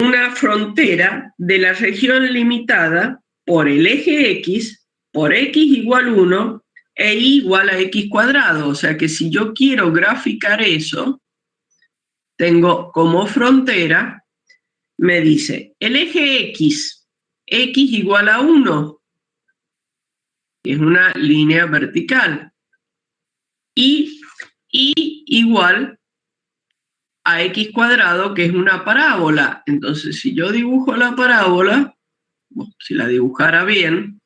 una frontera de la región limitada por el eje X, por X igual 1 e Y igual a X cuadrado. O sea que si yo quiero graficar eso, tengo como frontera, me dice, el eje X, X igual a 1, que es una línea vertical, y Y igual a X cuadrado, que es una parábola. Entonces, si yo dibujo la parábola, si la dibujara bien,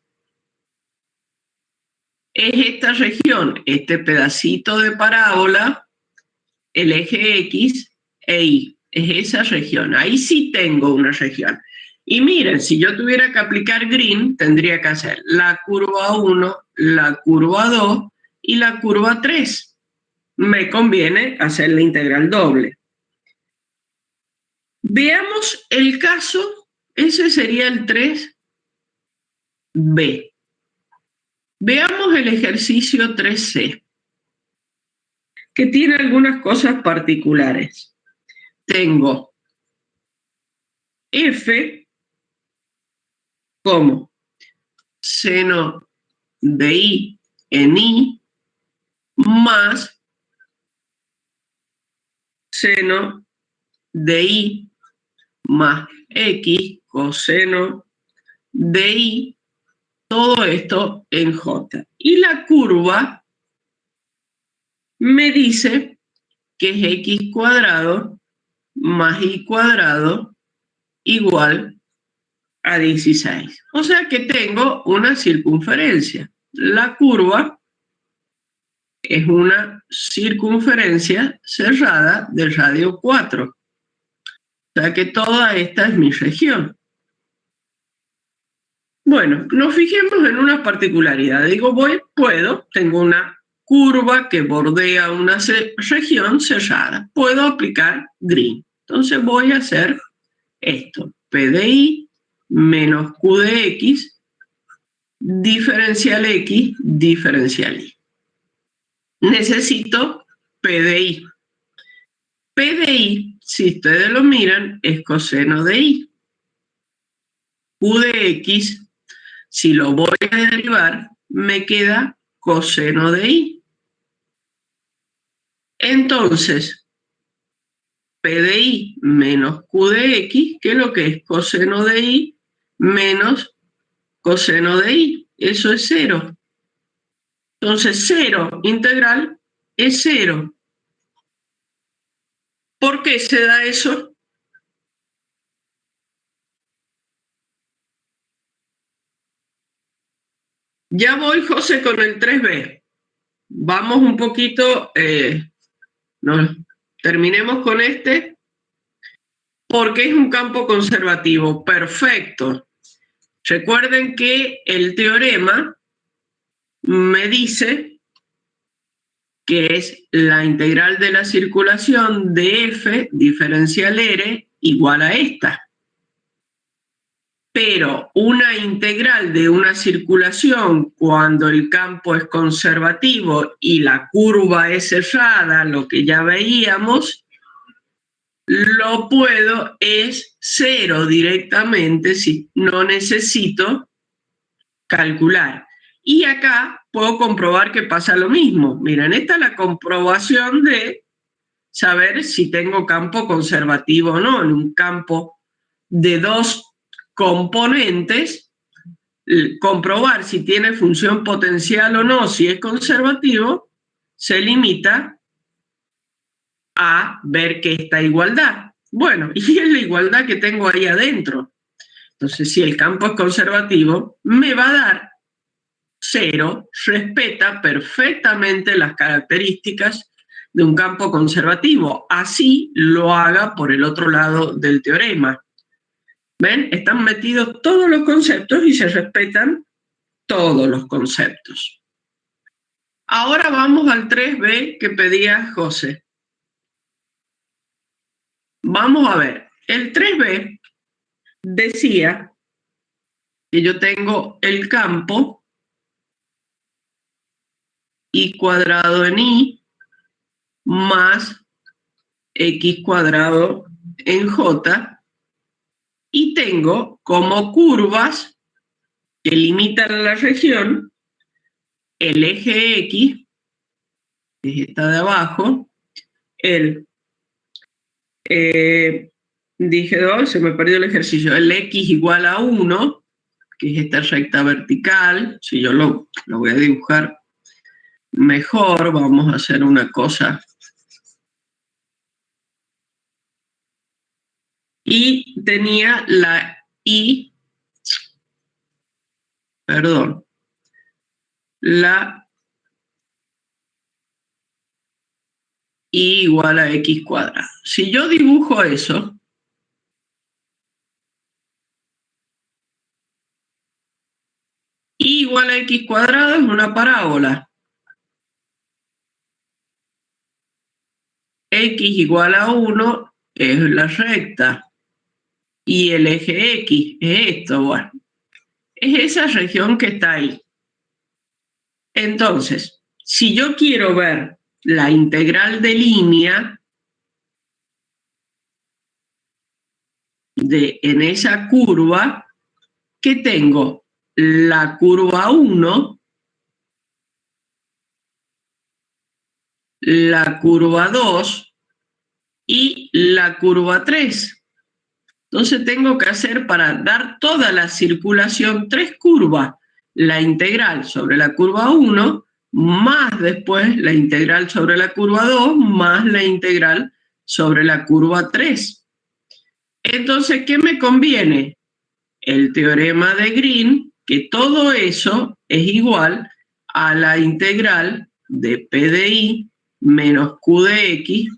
es esta región, este pedacito de parábola, el eje X e Y, es esa región. Ahí sí tengo una región. Y miren, si yo tuviera que aplicar Green, tendría que hacer la curva 1, la curva 2 y la curva 3. Me conviene hacer la integral doble. Veamos el caso, ese sería el 3B. Veamos el ejercicio 3C, que tiene algunas cosas particulares. Tengo F como seno de I en I más seno de I más X coseno de I, todo esto en J. Y la curva me dice que es X cuadrado más Y cuadrado igual a 16. O sea que tengo una circunferencia. La curva es una circunferencia cerrada de radio 4. O sea que toda esta es mi región. Bueno, nos fijemos en una particularidad. Digo, puedo, tengo una curva que bordea una región cerrada. Puedo aplicar Green. Entonces voy a hacer esto. P de I menos Q de X, diferencial X, diferencial Y. Necesito P de I. P de I, si ustedes lo miran, es coseno de I. Q de X, si lo voy a derivar, me queda coseno de I. Entonces, P de I menos Q de X, que es lo que es coseno de I menos coseno de I. Eso es 0. Entonces, 0 integral es 0. ¿Por qué se da eso? Ya voy, José, con el 3b. Vamos un poquito, terminemos con este, porque es un campo conservativo. Perfecto. Recuerden que el teorema me dice que es la integral de la circulación de F diferencial R igual a esta. Pero una integral de una circulación cuando el campo es conservativo y la curva es cerrada, lo que ya veíamos, lo puedo es 0 directamente si no necesito calcular. Y acá puedo comprobar que pasa lo mismo. Miren, esta es la comprobación de saber si tengo campo conservativo o no. En un campo de 2 componentes, comprobar si tiene función potencial o no, si es conservativo, se limita a ver que esta igualdad. Bueno, y es la igualdad que tengo ahí adentro. Entonces, si el campo es conservativo, me va a dar 0, respeta perfectamente las características de un campo conservativo. Así lo haga por el otro lado del teorema. ¿Ven? Están metidos todos los conceptos y se respetan todos los conceptos. Ahora vamos al 3b que pedía José. Vamos a ver. El 3b decía que yo tengo el campo I cuadrado en I más X cuadrado en J, y tengo como curvas que limitan a la región el eje X, que es esta de abajo, dije 2, se me perdió el ejercicio, el X igual a 1, que es esta recta vertical. Si yo lo voy a dibujar mejor, vamos a hacer una cosa. Y tenía la I, perdón, la I igual a X cuadrado. Si yo dibujo eso, I igual a X cuadrado es una parábola. X igual a 1 es la recta. Y el eje X es esto, bueno. Es esa región que está ahí. Entonces, si yo quiero ver la integral de línea en esa curva, ¿qué tengo? La curva 1, la curva 2 y la curva 3. Entonces tengo que hacer, para dar toda la circulación, 3 curvas. La integral sobre la curva 1, más después la integral sobre la curva 2, más la integral sobre la curva 3. Entonces, ¿qué me conviene? El teorema de Green, que todo eso es igual a la integral de P de I menos Q de X,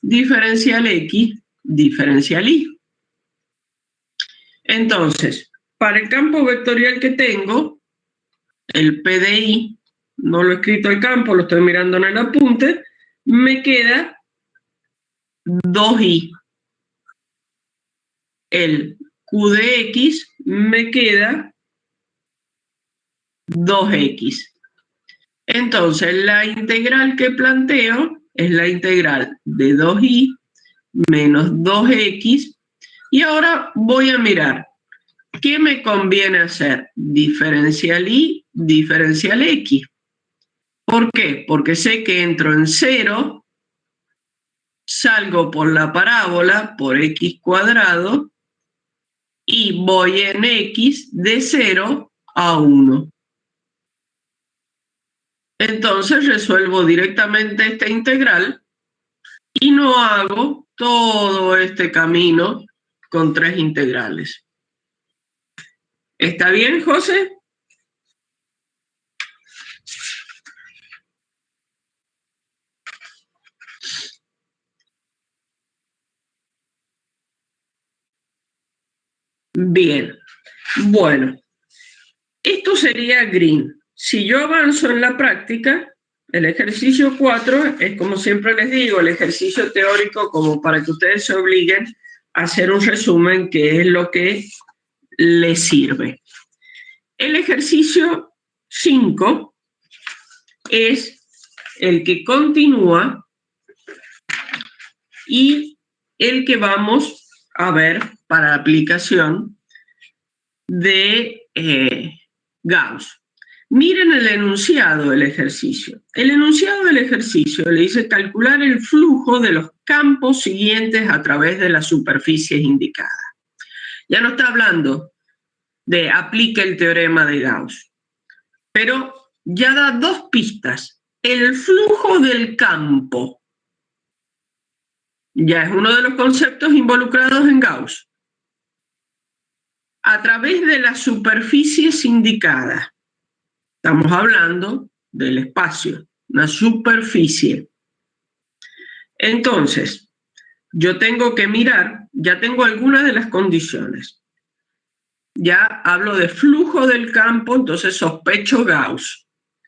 diferencial X, diferencial Y. Entonces, para el campo vectorial que tengo, el P de I no lo he escrito al campo, lo estoy mirando en el apunte, me queda 2i. El q de x me queda 2x. Entonces, la integral que planteo es la integral de 2i menos 2x. Y ahora voy a mirar, ¿qué me conviene hacer? Diferencial y diferencial x. ¿Por qué? Porque sé que entro en 0, salgo por la parábola por x cuadrado y voy en x de 0 a 1. Entonces resuelvo directamente esta integral y no hago todo este camino con 3 integrales. ¿Está bien, José? Bien. Bueno, esto sería green. Si yo avanzo en la práctica, el ejercicio 4 es, como siempre les digo, el ejercicio teórico como para que ustedes se obliguen a hacer un resumen, que es lo que les sirve. El ejercicio 5 es el que continúa y el que vamos a ver para aplicación de Gauss. Miren el enunciado del ejercicio. El enunciado del ejercicio le dice calcular el flujo de los campos siguientes a través de las superficies indicadas. Ya no está hablando de aplica el teorema de Gauss, pero ya da 2 pistas. El flujo del campo ya es uno de los conceptos involucrados en Gauss. A través de las superficies indicadas. Estamos hablando del espacio, una superficie. Entonces, yo tengo que mirar, ya tengo algunas de las condiciones. Ya hablo de flujo del campo, entonces sospecho Gauss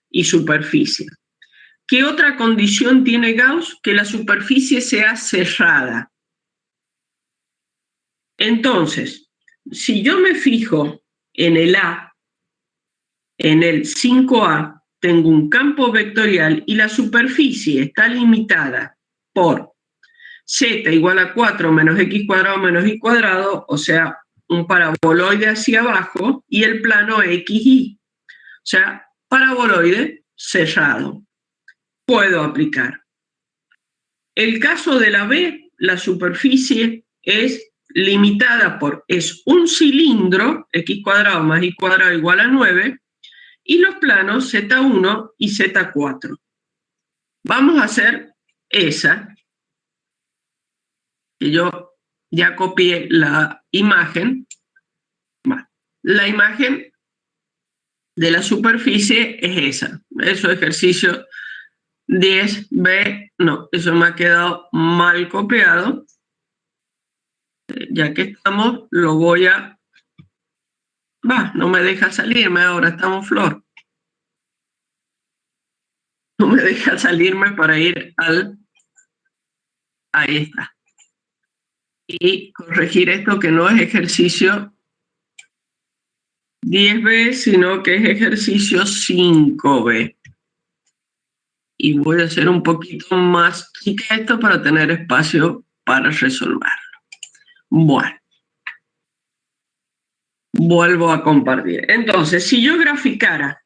y superficie. ¿Qué otra condición tiene Gauss? Que la superficie sea cerrada. Entonces, si yo me fijo en el A, en el 5A, tengo un campo vectorial y la superficie está limitada por z igual a 4 menos x cuadrado menos y cuadrado, o sea, un paraboloide hacia abajo, y el plano xy, o sea, paraboloide cerrado. Puedo aplicar. El caso de la B, la superficie es limitada por, es un cilindro, x cuadrado más y cuadrado igual a 9, y los planos Z1 y Z4. Vamos a hacer esa, que yo ya copié la imagen. La imagen de la superficie es esa. Eso ejercicio 10B, no, eso me ha quedado mal copiado. Ya que estamos, lo voy a... no me deja salirme ahora, estamos flor. No me deja salirme para ir al... Ahí está. Y corregir esto, que no es ejercicio 10B, sino que es ejercicio 5B. Y voy a hacer un poquito más chica esto para tener espacio para resolverlo. Bueno. Vuelvo a compartir. Entonces, si yo graficara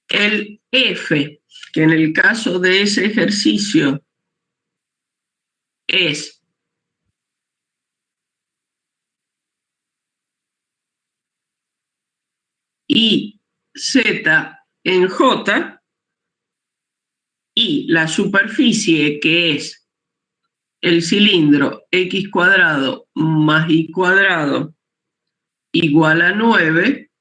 el F, que en el caso de ese ejercicio es y Z en J, y la superficie, que es el cilindro x cuadrado más y cuadrado igual a 9,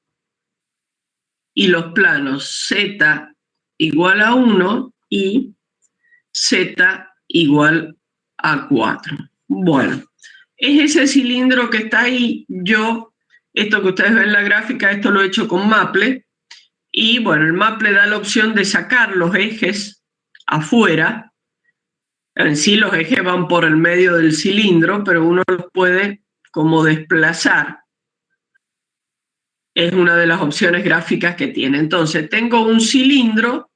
y los planos Z igual a 1 y Z igual a 4. Bueno, es ese cilindro que está ahí. Yo, esto que ustedes ven en la gráfica, esto lo he hecho con Maple, Y bueno, el map le da la opción de sacar los ejes afuera. En sí los ejes van por el medio del cilindro, pero uno los puede como desplazar. Es una de las opciones gráficas que tiene. Entonces tengo un cilindro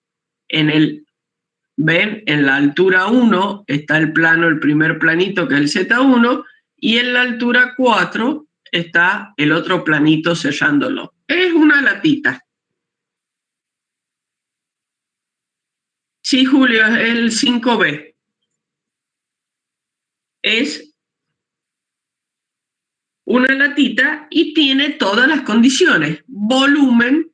¿ven? En la altura 1 está el plano, el primer planito que es el Z1, y en la altura 4 está el otro planito sellándolo. Es una latita. Sí, Julio, es el 5B. Es una latita y tiene todas las condiciones. Volumen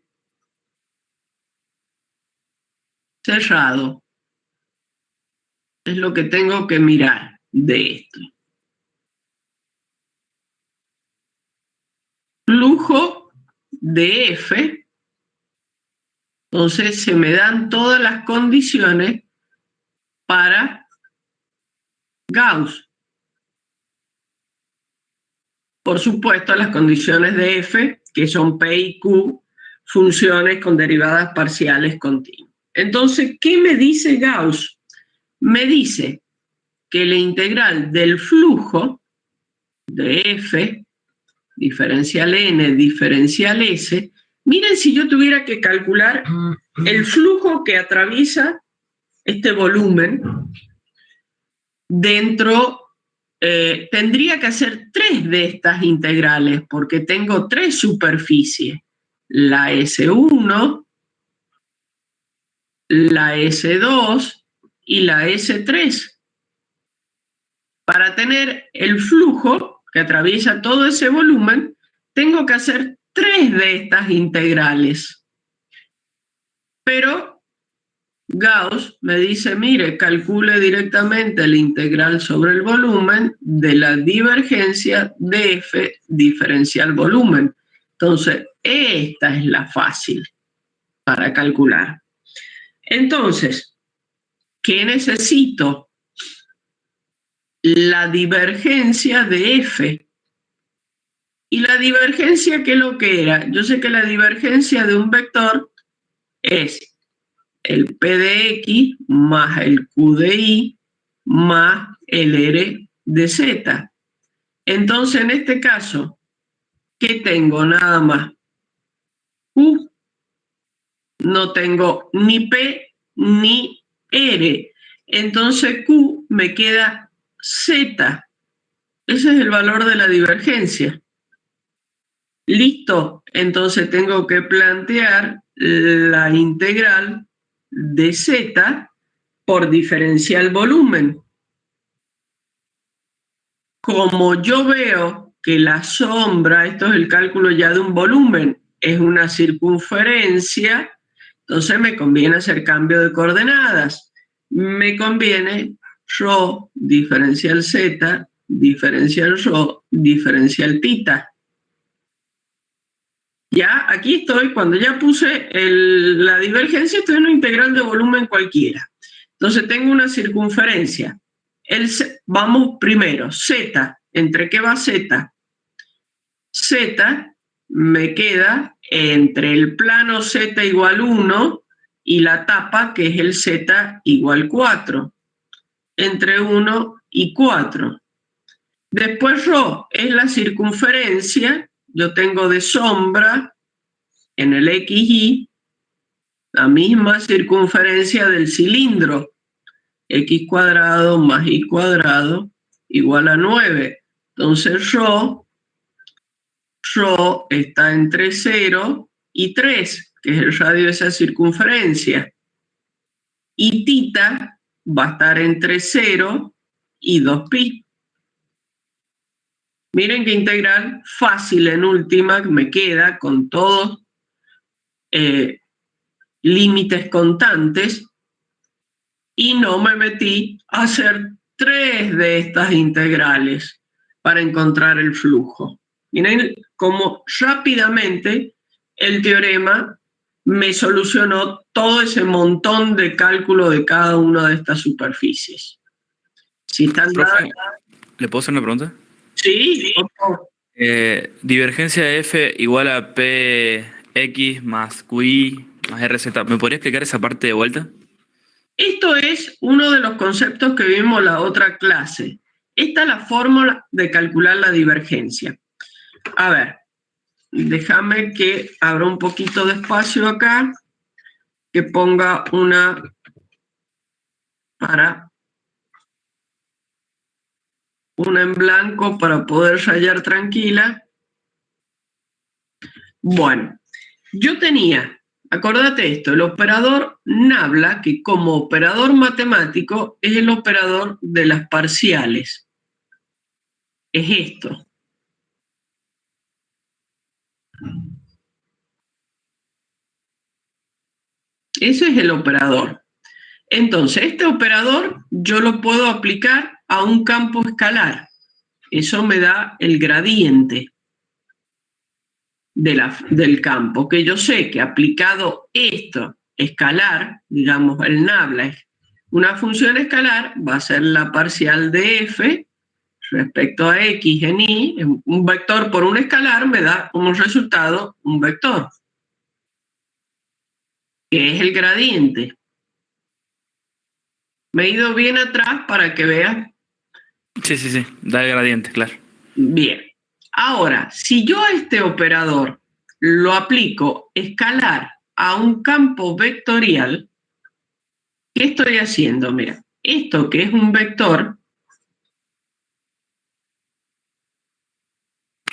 cerrado. Es lo que tengo que mirar de esto. Flujo de F. Entonces se me dan todas las condiciones para Gauss. Por supuesto, las condiciones de F, que son P y Q, funciones con derivadas parciales continuas. Entonces, ¿qué me dice Gauss? Me dice que la integral del flujo de F, diferencial N, diferencial S, miren si yo tuviera que calcular el flujo que atraviesa este volumen dentro. Tendría que hacer 3 de estas integrales porque tengo 3 superficies, la S1, la S2 y la S3. Para tener el flujo que atraviesa todo ese volumen, tengo que hacer 3 de estas integrales. Pero Gauss me dice, mire, calcule directamente la integral sobre el volumen de la divergencia de F diferencial volumen. Entonces, esta es la fácil para calcular. Entonces, ¿qué necesito? La divergencia de F. ¿Y la divergencia qué es lo que era? Yo sé que la divergencia de un vector es el P de X más el Q de Y más el R de Z. Entonces, en este caso, ¿qué tengo? Nada más Q. No tengo ni P ni R. Entonces, Q me queda Z. Ese es el valor de la divergencia. Listo. Entonces, tengo que plantear la integral de Z por diferencial volumen. Como yo veo que la sombra, esto es el cálculo ya de un volumen, es una circunferencia, entonces me conviene hacer cambio de coordenadas. Me conviene ρ diferencial Z, diferencial ρ, diferencial θ. Ya aquí estoy, cuando ya puse la divergencia, estoy en una integral de volumen cualquiera. Entonces tengo una circunferencia. Vamos primero, Z. ¿Entre qué va Z? Z me queda entre el plano Z igual 1 y la tapa, que es el Z igual 4. Entre 1 y 4. Después ρ es la circunferencia. Yo tengo de sombra en el XY la misma circunferencia del cilindro, X cuadrado más Y cuadrado igual a 9. Entonces ρ está entre 0 y 3, que es el radio de esa circunferencia. Y θ va a estar entre 0 y 2pi. Miren qué integral fácil en última me queda con todos límites constantes y no me metí a hacer 3 de estas integrales para encontrar el flujo. Miren cómo rápidamente el teorema me solucionó todo ese montón de cálculo de cada una de estas superficies. Si están Profe, ¿le puedo hacer una pregunta? Sí, por favor. Divergencia de F igual a PX más QI más RZ. ¿Me podría explicar esa parte de vuelta? Esto es uno de los conceptos que vimos en la otra clase. Esta es la fórmula de calcular la divergencia. A ver, déjame que abra un poquito de espacio acá, que ponga una en blanco para poder rayar tranquila. Bueno, yo tenía, acordate esto, el operador nabla, que como operador matemático es el operador de las parciales. Es esto. Ese es el operador. Entonces, este operador yo lo puedo aplicar a un campo escalar. Eso me da el gradiente del campo, que yo sé que aplicado esto escalar, digamos, el nabla es una función escalar, va a ser la parcial de f respecto a x en y, un vector por un escalar me da como resultado un vector, que es el gradiente. Me he ido bien atrás para que veas. Sí, da el gradiente, claro. Bien. Ahora, si yo a este operador lo aplico escalar a un campo vectorial, ¿qué estoy haciendo? Mira, esto que es un vector,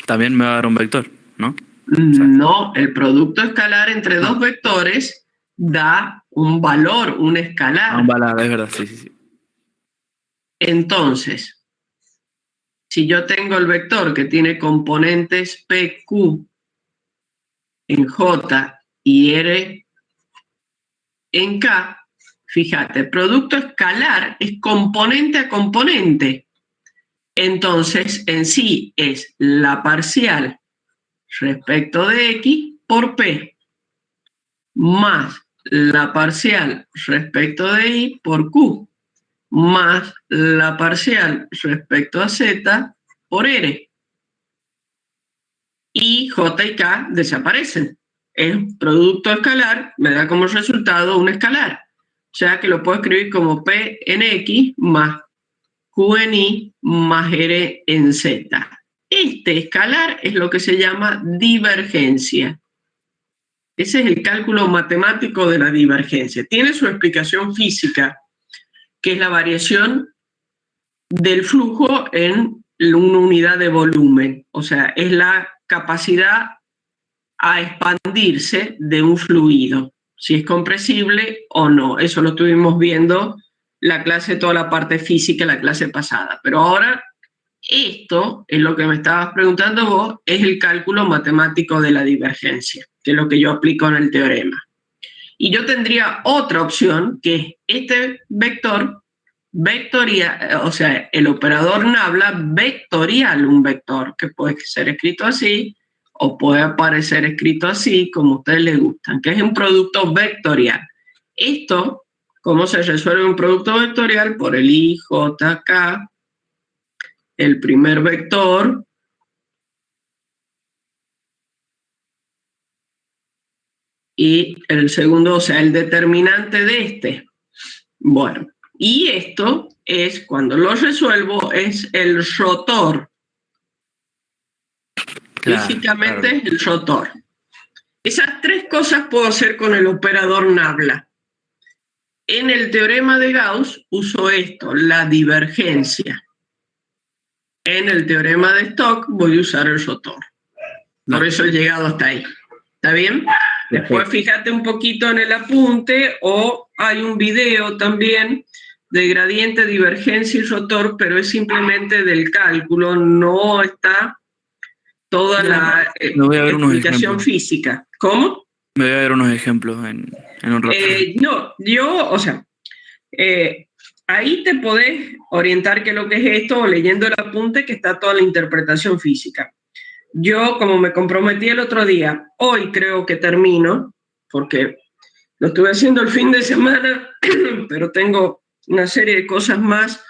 También me va a dar un vector, ¿no? no, el producto escalar entre dos vectores da un valor, un escalar. Un valor, es verdad, sí. Entonces, si yo tengo el vector que tiene componentes PQ en J y R en K, fíjate, el producto escalar es componente a componente. Entonces, en sí es la parcial respecto de X por P, más la parcial respecto de Y por Q, más la parcial respecto a Z por R. Y J y K desaparecen. El producto escalar me da como resultado un escalar. O sea que lo puedo escribir como P en X más Q en Y más R en Z. Este escalar es lo que se llama divergencia. Ese es el cálculo matemático de la divergencia. Tiene su explicación física, que es la variación del flujo en una unidad de volumen. O sea, es la capacidad a expandirse de un fluido, si es compresible o no. Eso lo estuvimos viendo la clase, toda la parte física, la clase pasada. Pero ahora, esto es lo que me estabas preguntando vos, es el cálculo matemático de la divergencia, que es lo que yo aplico en el teorema. Y yo tendría otra opción, que es este vector vectorial, o sea, el operador nabla vectorial, un vector que puede ser escrito así, o puede aparecer escrito así, como a ustedes les gustan, que es un producto vectorial. Esto, ¿cómo se resuelve un producto vectorial? Por el I, J, K, el primer vector, y el segundo, o sea, el determinante de este. Bueno, y esto es, cuando lo resuelvo, es el rotor. Claro, Físicamente claro. es el rotor. Esas tres cosas puedo hacer con el operador nabla. En el teorema de Gauss uso esto, la divergencia. En el teorema de Stokes voy a usar el rotor. Por eso he llegado hasta ahí. ¿Está bien? Después fíjate un poquito en el apunte, o hay un video también de gradiente, divergencia y rotor, pero es simplemente del cálculo, no está toda la explicación física. ¿Cómo? Me voy a ver unos ejemplos en un rato. No, yo, o sea, ahí te podés orientar qué es lo que es esto, leyendo el apunte que está toda la interpretación física. Yo, como me comprometí el otro día, hoy creo que termino, porque lo estuve haciendo el fin de semana, pero tengo una serie de cosas más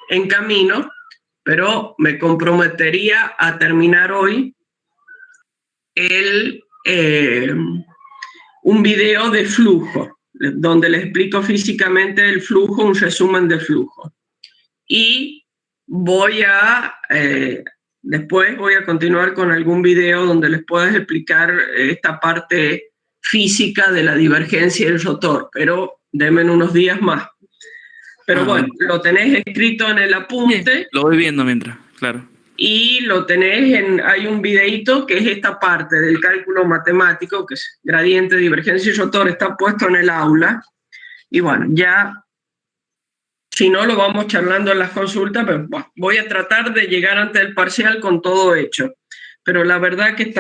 en camino, pero me comprometería a terminar hoy un video de flujo, donde les explico físicamente el flujo, un resumen de flujo. Y después voy a continuar con algún video donde les pueda explicar esta parte física de la divergencia y el rotor, pero denme unos días más. Pero bueno, lo tenés escrito en el apunte. Sí, lo voy viendo mientras, claro. Y lo tenés hay un videíto que es esta parte del cálculo matemático, que es gradiente, divergencia y rotor, está puesto en el aula. Y bueno, ya, si no, lo vamos charlando en las consultas, pero bueno, voy a tratar de llegar antes del parcial con todo hecho. Pero la verdad que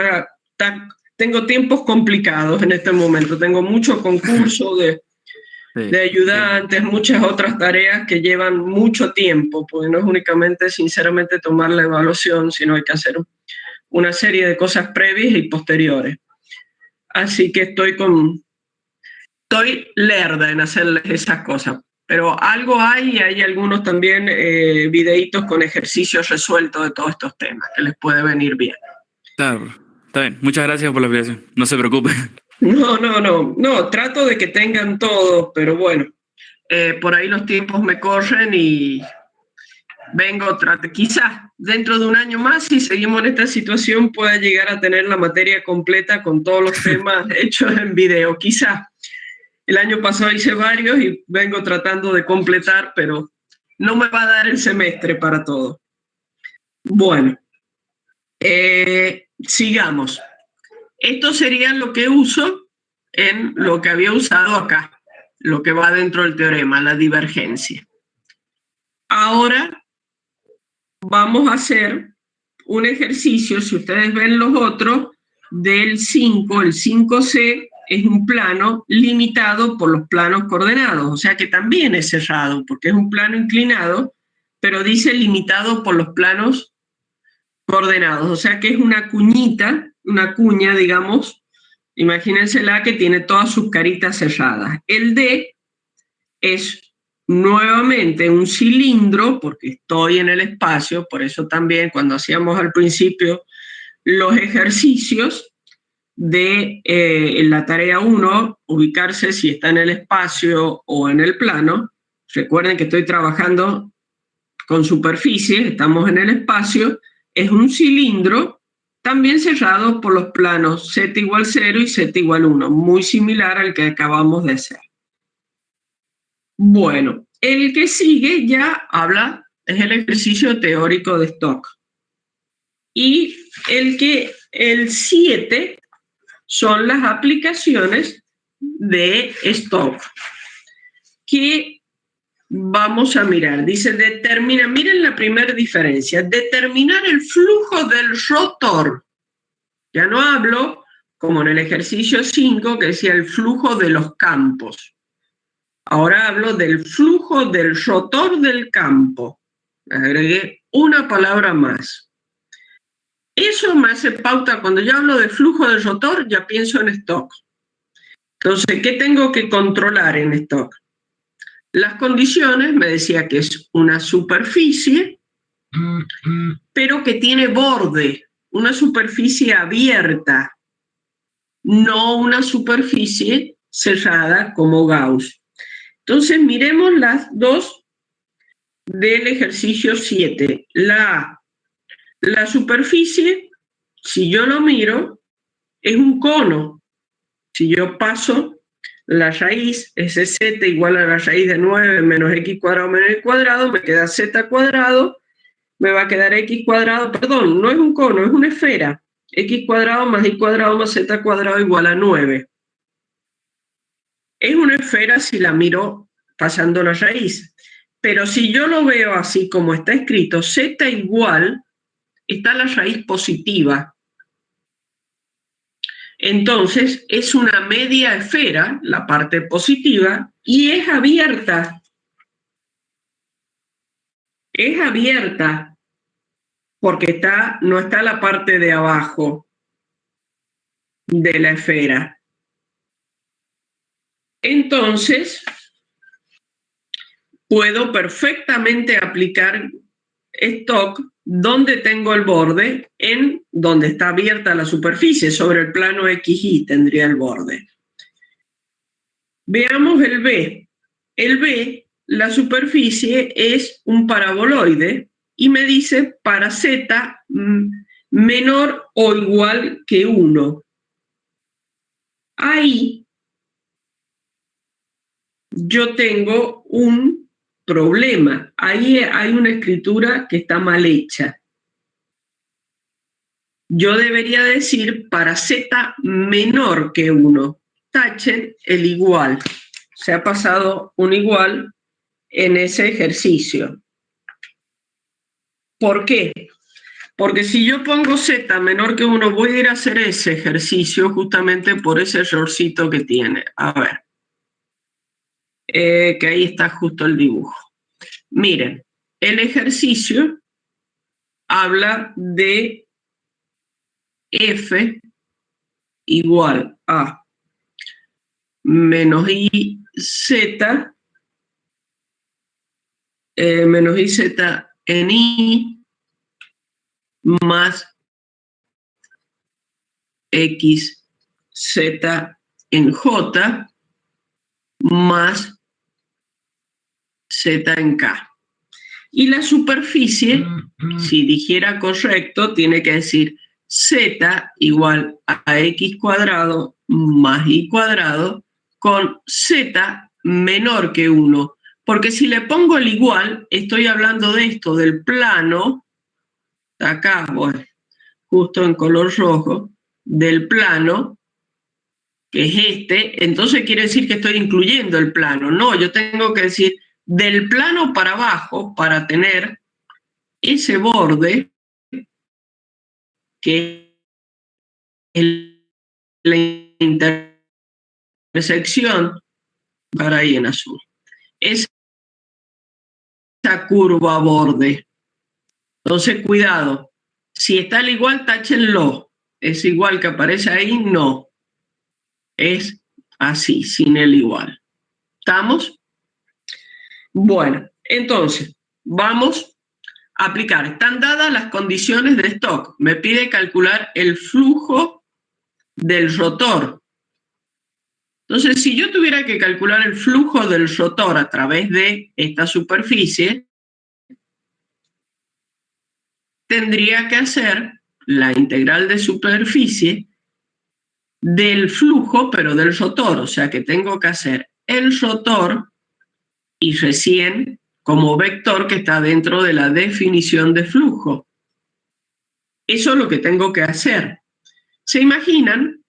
tengo tiempos complicados en este momento, tengo mucho concurso de ayudantes, muchas otras tareas que llevan mucho tiempo, porque no es únicamente, sinceramente, tomar la evaluación, sino hay que hacer una serie de cosas previas y posteriores. Así que estoy lerda en hacerles esas cosas, pero algo hay, y hay algunos también videitos con ejercicios resueltos de todos estos temas, que les puede venir bien. Claro, está bien. Muchas gracias por la explicación. No se preocupe. No, trato de que tengan todo, pero bueno, por ahí los tiempos me corren y quizás dentro de un año más, si seguimos en esta situación, pueda llegar a tener la materia completa con todos los temas hechos en video. Quizás el año pasado hice varios y vengo tratando de completar, pero no me va a dar el semestre para todo. Bueno, sigamos. Esto sería lo que uso en lo que había usado acá, lo que va dentro del teorema, la divergencia. Ahora vamos a hacer un ejercicio, si ustedes ven los otros, del 5, el 5C es un plano limitado por los planos coordenados, o sea que también es cerrado, porque es un plano inclinado, pero dice limitado por los planos coordenados, o sea que es una cuña, digamos, imagínensela que tiene todas sus caritas cerradas. El D es nuevamente un cilindro, porque estoy en el espacio, por eso también cuando hacíamos al principio los ejercicios de la tarea 1, ubicarse si está en el espacio o en el plano. Recuerden que estoy trabajando con superficie, estamos en el espacio, es un cilindro también cerrado por los planos z igual 0 y z igual 1, muy similar al que acabamos de hacer. Bueno, el que sigue ya es el ejercicio teórico de Stokes. Y el 7 son las aplicaciones de Stokes, que vamos a mirar. Dice, miren la primera diferencia, determinar el flujo del rotor. Ya no hablo, como en el ejercicio 5, que decía el flujo de los campos. Ahora hablo del flujo del rotor del campo. Agregué una palabra más. Eso me hace pauta. Cuando yo hablo de flujo del rotor, ya pienso en Stokes. Entonces, ¿qué tengo que controlar en Stokes? Las condiciones, me decía que es una superficie, pero que tiene borde, una superficie abierta, no una superficie cerrada como Gauss. Entonces, miremos las dos del ejercicio 7. La superficie, si yo lo miro, es un cono. Si yo paso la raíz, ese z igual a la raíz de 9 menos x cuadrado menos y cuadrado, me queda z cuadrado, me va a quedar x cuadrado, perdón, no es un cono, es una esfera. X cuadrado más y cuadrado más z cuadrado igual a 9. Es una esfera si la miro pasando la raíz. Pero si yo lo veo así como está escrito, z igual, está la raíz positiva. Entonces, es una media esfera, la parte positiva, y es abierta. Es abierta porque no está la parte de abajo de la esfera. Entonces, puedo perfectamente aplicar Stokes donde tengo el borde, en donde está abierta la superficie, sobre el plano XY tendría el borde. Veamos el B. El B, la superficie es un paraboloide y me dice para z menor o igual que 1. Ahí yo tengo un problema. Ahí hay una escritura que está mal hecha. Yo debería decir para z menor que 1. Tachen el igual. Se ha pasado un igual en ese ejercicio. ¿Por qué? Porque si yo pongo z menor que 1, voy a ir a hacer ese ejercicio justamente por ese errorcito que tiene. A ver. Que ahí está justo el dibujo. Miren, el ejercicio habla de f igual a menos iz en i más xz en j más z en k. Y la superficie, si dijera correcto, tiene que decir z igual a x cuadrado más y cuadrado con z menor que 1. Porque si le pongo el igual, estoy hablando de esto, del plano, acá, bueno, justo en color rojo, del plano, que es este, entonces quiere decir que estoy incluyendo el plano. No, yo tengo que decir del plano para abajo para tener ese borde que es la intersección, para ahí en azul, esa curva borde. Entonces, cuidado, si está al igual, táchenlo. Es igual que aparece ahí, no. Es así, sin el igual. ¿Estamos? Bueno, entonces, vamos a aplicar. Están dadas las condiciones de Stokes. Me pide calcular el flujo del rotor. Entonces, si yo tuviera que calcular el flujo del rotor a través de esta superficie, tendría que hacer la integral de superficie del flujo, pero del rotor. O sea que tengo que hacer el rotor y recién como vector que está dentro de la definición de flujo. Eso es lo que tengo que hacer. ¿Se imaginan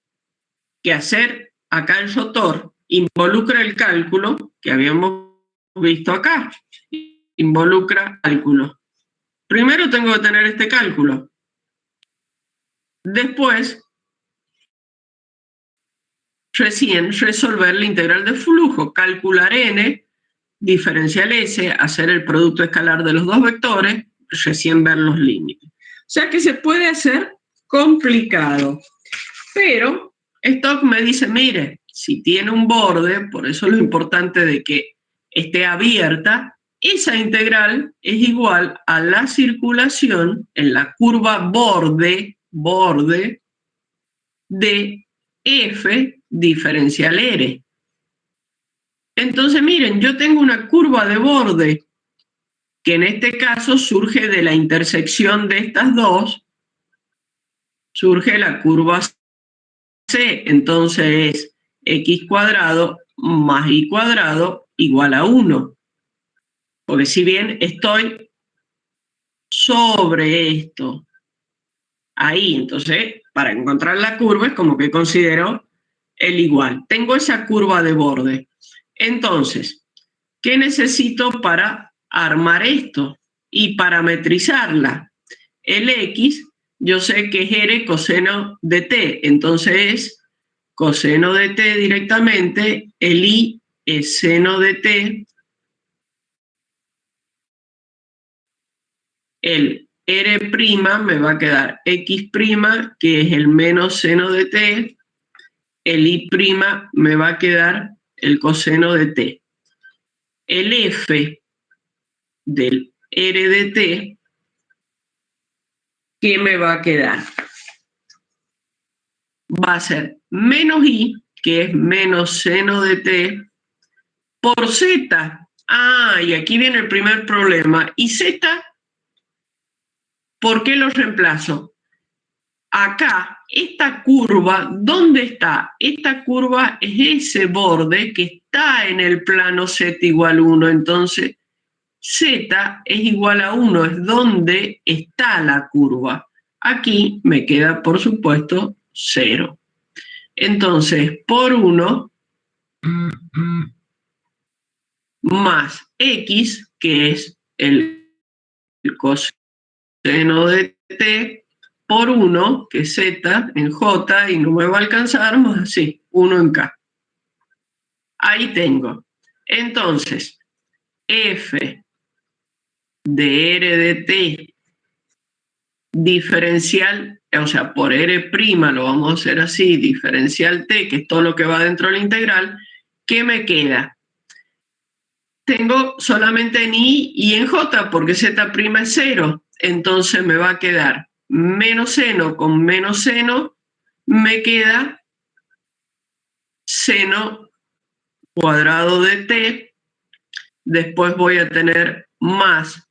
que hacer acá el rotor involucra el cálculo que habíamos visto acá? Involucra cálculo. Primero tengo que tener este cálculo. Después, recién resolver la integral de flujo, calcular n, diferencial s, hacer el producto escalar de los dos vectores, recién ver los límites. O sea que se puede hacer complicado. Pero Stokes me dice, mire, si tiene un borde, por eso es lo importante de que esté abierta, esa integral es igual a la circulación en la curva borde de f diferencial r. Entonces, miren, yo tengo una curva de borde que en este caso surge de la intersección de estas dos, surge la curva C, entonces es x cuadrado más y cuadrado igual a 1. Porque si bien estoy sobre esto, ahí, entonces, para encontrar la curva es como que considero el igual. Tengo esa curva de borde. Entonces, ¿qué necesito para armar esto y parametrizarla? El x, yo sé que es r coseno de t, entonces es coseno de t directamente, el i es seno de t, el r' me va a quedar x', que es el menos seno de t, el i' me va a quedar el coseno de t. El f del r de t, ¿qué me va a quedar? Va a ser menos i, que es menos seno de t, por Z. Ah, y aquí viene el primer problema. ¿Y Z? ¿Por qué lo reemplazo? Acá, esta curva, ¿dónde está? Esta curva es ese borde que está en el plano Z igual 1. Entonces, Z es igual a 1, es donde está la curva. Aquí me queda, por supuesto, 0. Entonces, por 1 más X, que es el coseno de T, por 1, que es Z en J, y no me va a alcanzar más así, 1 en K. Ahí tengo. Entonces, F de R de T diferencial, o sea, por R' lo vamos a hacer así, diferencial T, que es todo lo que va dentro de la integral, ¿qué me queda? Tengo solamente en I y en J, porque Z' es 0, entonces me va a quedar menos seno con menos seno, me queda seno cuadrado de T, después voy a tener más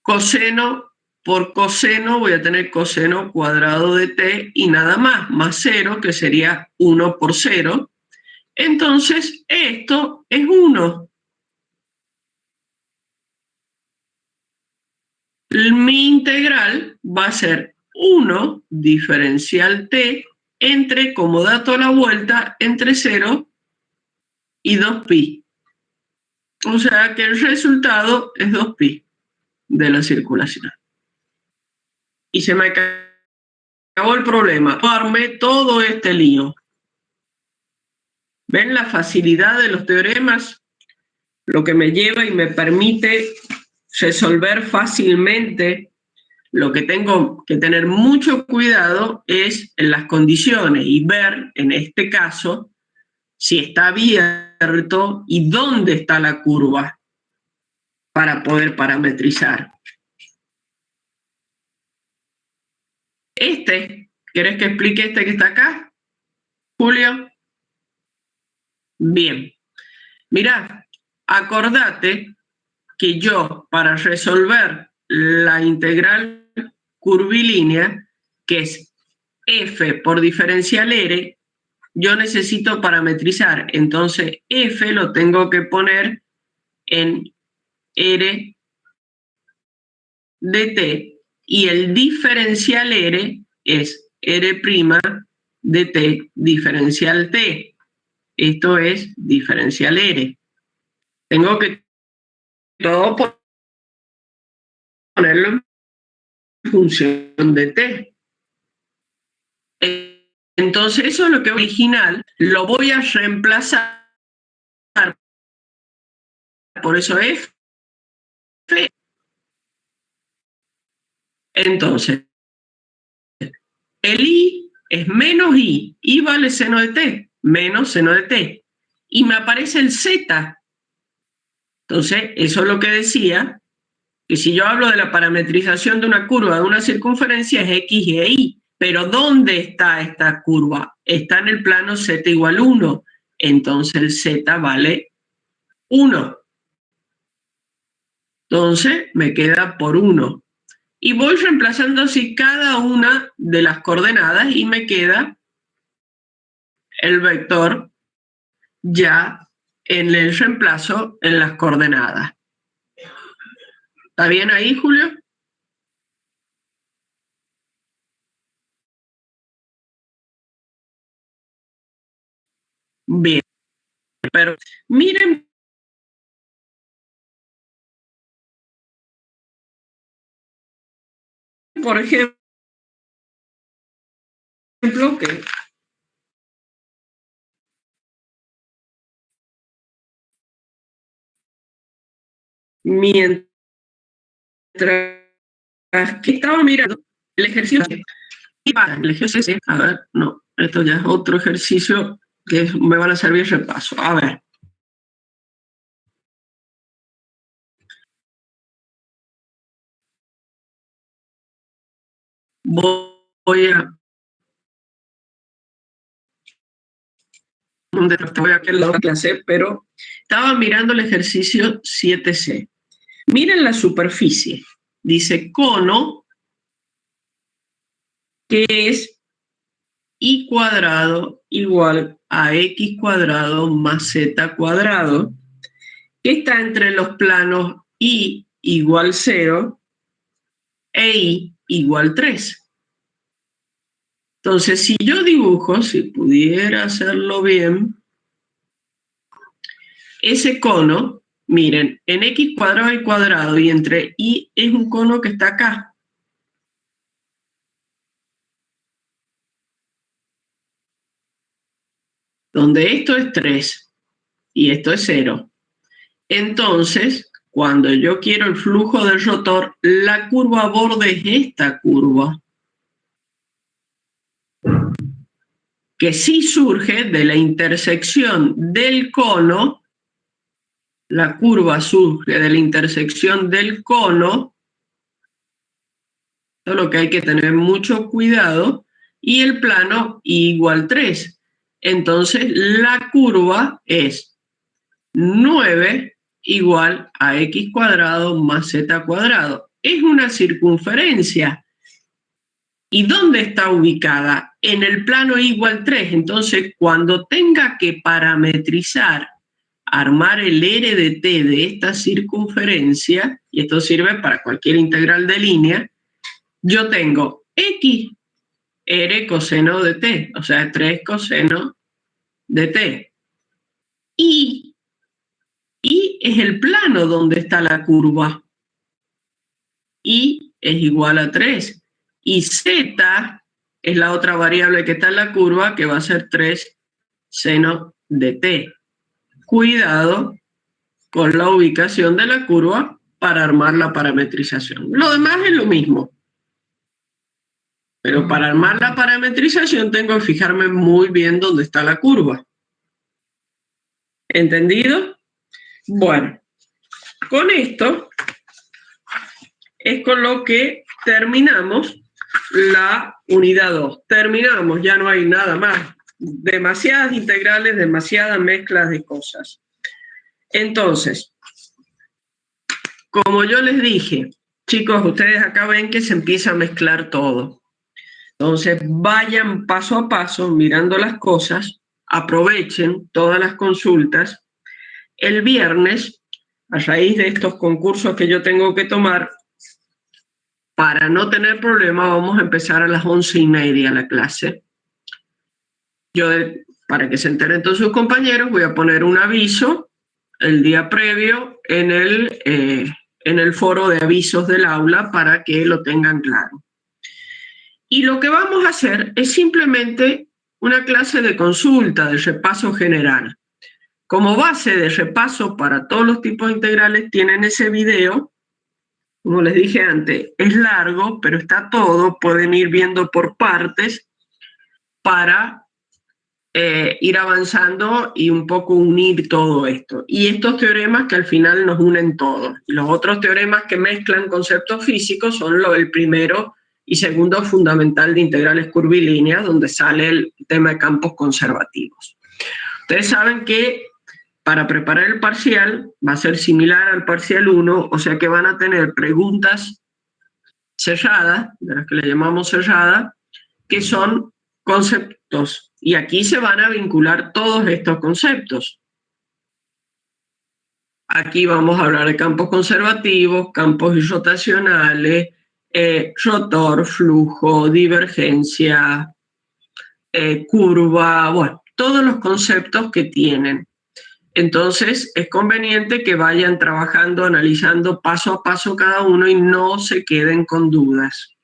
coseno por coseno, voy a tener coseno cuadrado de T y nada más 0, que sería 1 por 0. Entonces, esto es 1. Mi integral va a ser 1 diferencial T entre, como dato a la vuelta, entre 0 y 2pi. O sea que el resultado es 2pi de la circulación. Y se me acabó el problema. Armé todo este lío. ¿Ven la facilidad de los teoremas? Lo que me lleva y me permite resolver fácilmente. Lo que tengo que tener mucho cuidado es en las condiciones y ver, en este caso, si está abierto y dónde está la curva para poder parametrizar. ¿Querés que explique este que está acá, Julio? Bien. Mirá, acordate que yo, para resolver la integral curvilínea, que es f por diferencial r, yo necesito parametrizar. Entonces, f lo tengo que poner en r de t, y el diferencial r es r' de t diferencial t. Esto es diferencial r. Tengo que todo ponerlo en función de t. Entonces, eso es lo que original, lo voy a reemplazar por eso f. Entonces, el i es menos i vale seno de t, menos seno de t, y me aparece el z. Entonces, eso es lo que decía, que si yo hablo de la parametrización de una curva de una circunferencia es x y y. Pero ¿dónde está esta curva? Está en el plano z igual 1. Entonces el z vale 1. Entonces me queda por 1. Y voy reemplazando así cada una de las coordenadas y me queda el vector ya en el reemplazo en las coordenadas. ¿Está bien ahí, Julio? Bien. Pero miren, por ejemplo, que mientras que estaba mirando el ejercicio, a ver, no, esto ya es otro ejercicio que me van a servir de repaso. A ver. Voy a Después voy a ver la clase, pero estaba mirando el ejercicio 7C. Miren la superficie. Dice cono, que es y cuadrado igual a x cuadrado más z cuadrado, que está entre los planos y igual 0 e y igual 3. Entonces, si yo dibujo, si pudiera hacerlo bien, ese cono, miren, en x cuadrado y cuadrado y entre y es un cono que está acá. Donde esto es 3 y esto es 0. Entonces, cuando yo quiero el flujo del rotor, la curva borde es esta curva, que sí surge de la intersección del cono. La curva surge de la intersección del cono, solo que hay que tener mucho cuidado, y el plano igual 3. Entonces, la curva es 9 igual a x cuadrado más z cuadrado. Es una circunferencia. ¿Y dónde está ubicada? En el plano igual 3. Entonces, cuando tenga que parametrizar, armar el r de t de esta circunferencia, y esto sirve para cualquier integral de línea, yo tengo x, r coseno de t, o sea, 3 coseno de t. Y es el plano donde está la curva. Y es igual a 3. Y z es la otra variable que está en la curva, que va a ser 3 seno de t. Cuidado con la ubicación de la curva para armar la parametrización. Lo demás es lo mismo. Pero para armar la parametrización tengo que fijarme muy bien dónde está la curva. ¿Entendido? Bueno, con esto es con lo que terminamos la unidad 2. Terminamos, ya no hay nada más. Demasiadas integrales, demasiadas mezclas de cosas. Entonces, como yo les dije, chicos, ustedes acá ven que se empieza a mezclar todo. Entonces, vayan paso a paso mirando las cosas, aprovechen todas las consultas. El viernes, a raíz de estos concursos que yo tengo que tomar, para no tener problema, vamos a empezar a las 11:30 la clase. Yo, para que se enteren todos sus compañeros, voy a poner un aviso el día previo en el foro de avisos del aula para que lo tengan claro. Y lo que vamos a hacer es simplemente una clase de consulta, de repaso general. Como base de repaso para todos los tipos de integrales tienen ese video. Como les dije antes, es largo, pero está todo. Pueden ir viendo por partes para ir avanzando y un poco unir todo esto. Y estos teoremas que al final nos unen todos. Y los otros teoremas que mezclan conceptos físicos son el primero y segundo fundamental de integrales curvilíneas, donde sale el tema de campos conservativos. Ustedes saben que para preparar el parcial va a ser similar al parcial 1, o sea que van a tener preguntas cerradas, de las que le llamamos cerradas, que son conceptos. Y aquí se van a vincular todos estos conceptos. Aquí vamos a hablar de campos conservativos, campos irrotacionales, rotor, flujo, divergencia, curva, bueno, todos los conceptos que tienen. Entonces, es conveniente que vayan trabajando, analizando paso a paso cada uno y no se queden con dudas.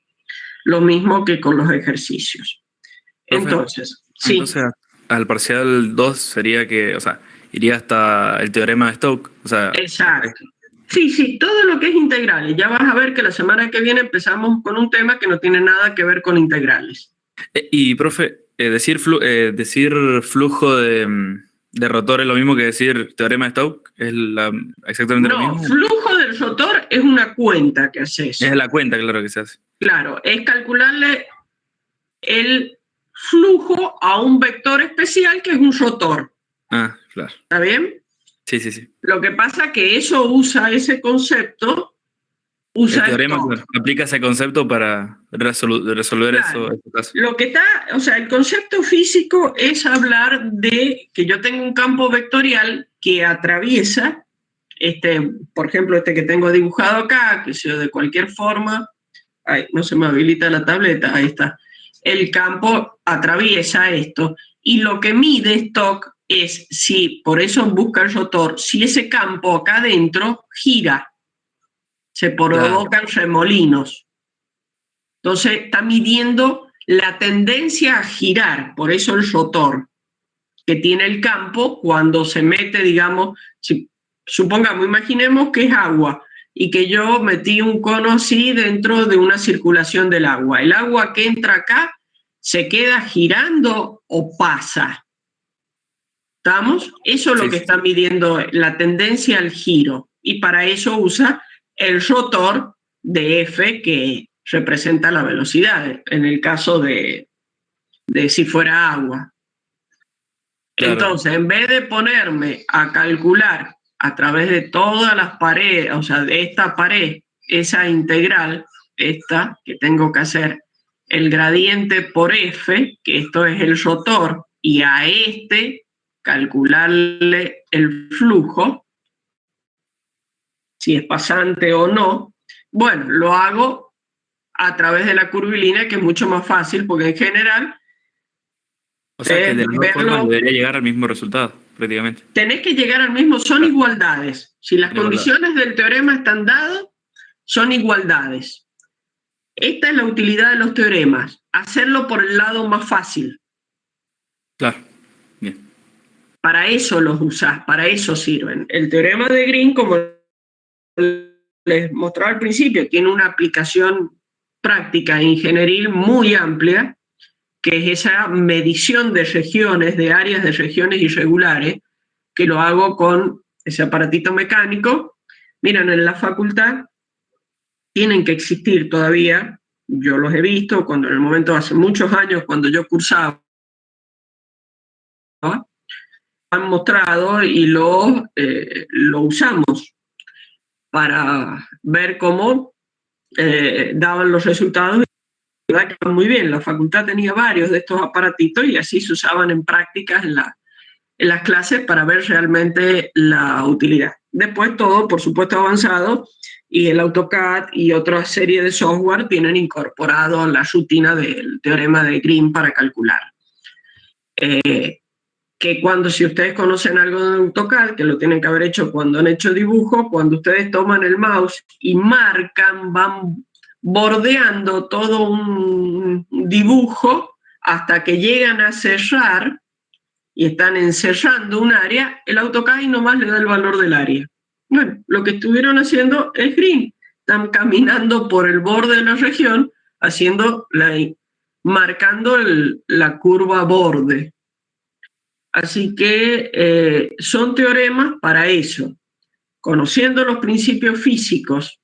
Lo mismo que con los ejercicios. Entonces, sí. Entonces, al parcial 2 sería que, o sea, iría hasta el teorema de Stokes. O sea, exacto. Sí, todo lo que es integrales. Ya vas a ver que la semana que viene empezamos con un tema que no tiene nada que ver con integrales. Y, profe, decir flujo de rotor es lo mismo que decir teorema de Stokes. ¿Es exactamente lo mismo? No, flujo del rotor es una cuenta que haces. Es la cuenta, claro, que se hace. Claro, es calcularle el flujo a un vector especial que es un rotor. Ah, claro. ¿Está bien? Sí, sí, sí. Lo que pasa es que eso usa ese concepto, El usa teorema, Stokes. claro, aplica ese concepto para resolver eso, Claro. ese caso. Lo que está, o sea, el concepto físico es hablar de que yo tengo un campo vectorial que atraviesa, por ejemplo, este que tengo dibujado acá, que sea de cualquier forma. Ay, no se me habilita la tableta, ahí está. El campo atraviesa esto y lo que mide Stokes es si, por eso busca el rotor, si ese campo acá adentro gira, se Claro, provocan remolinos. Entonces está midiendo la tendencia a girar, por eso el rotor que tiene el campo cuando se mete, digamos, si, supongamos, imaginemos que es agua y que yo metí un cono así dentro de una circulación del agua. El agua que entra acá se queda girando o pasa. ¿Estamos? Eso es lo sí, que sí. está midiendo la tendencia al giro. Y para eso usa el rotor de F que representa la velocidad, en el caso de si fuera agua. Claro. Entonces, en vez de ponerme a calcular a través de todas las paredes, o sea, de esta pared, esa integral, esta que tengo que hacer, el gradiente por F, que esto es el rotor, y a calcularle el flujo, si es pasante o no, bueno, lo hago a través de la curvilínea, que es mucho más fácil, porque en general O sea que de las dos formas verlo, debería llegar al mismo resultado, prácticamente. tenés que llegar al mismo, son Claro, igualdades. Si las de igualdad. condiciones del teorema están dadas, son igualdades. Esta es la utilidad de los teoremas, hacerlo por el lado más fácil. Claro, bien. Para eso los usás, para eso sirven. El teorema de Green, como les mostraba al principio, tiene una aplicación práctica e ingenieril muy amplia, que es esa medición de regiones, de áreas de regiones irregulares, que lo hago con ese aparatito mecánico. Miren, en la facultad tienen que existir todavía, yo los he visto cuando en el momento hace muchos años, cuando yo cursaba, han mostrado y lo usamos para ver cómo daban los resultados. ¿Verdad? Que muy bien, la facultad tenía varios de estos aparatitos y así se usaban en prácticas en las clases para ver realmente la utilidad. Después todo, por supuesto, avanzado y el AutoCAD y otra serie de software tienen incorporado la rutina del teorema de Green para calcular. Que cuando, si ustedes conocen algo de AutoCAD, que lo tienen que haber hecho cuando han hecho dibujo, cuando ustedes toman el mouse y marcan, van bordeando todo un dibujo hasta que llegan a cerrar y están encerrando un área, el AutoCAD nomás le da el valor del área. Bueno, lo que estuvieron haciendo es Green. Están caminando por el borde de la región, marcando la curva borde. Así que son teoremas para eso. Conociendo los principios físicos,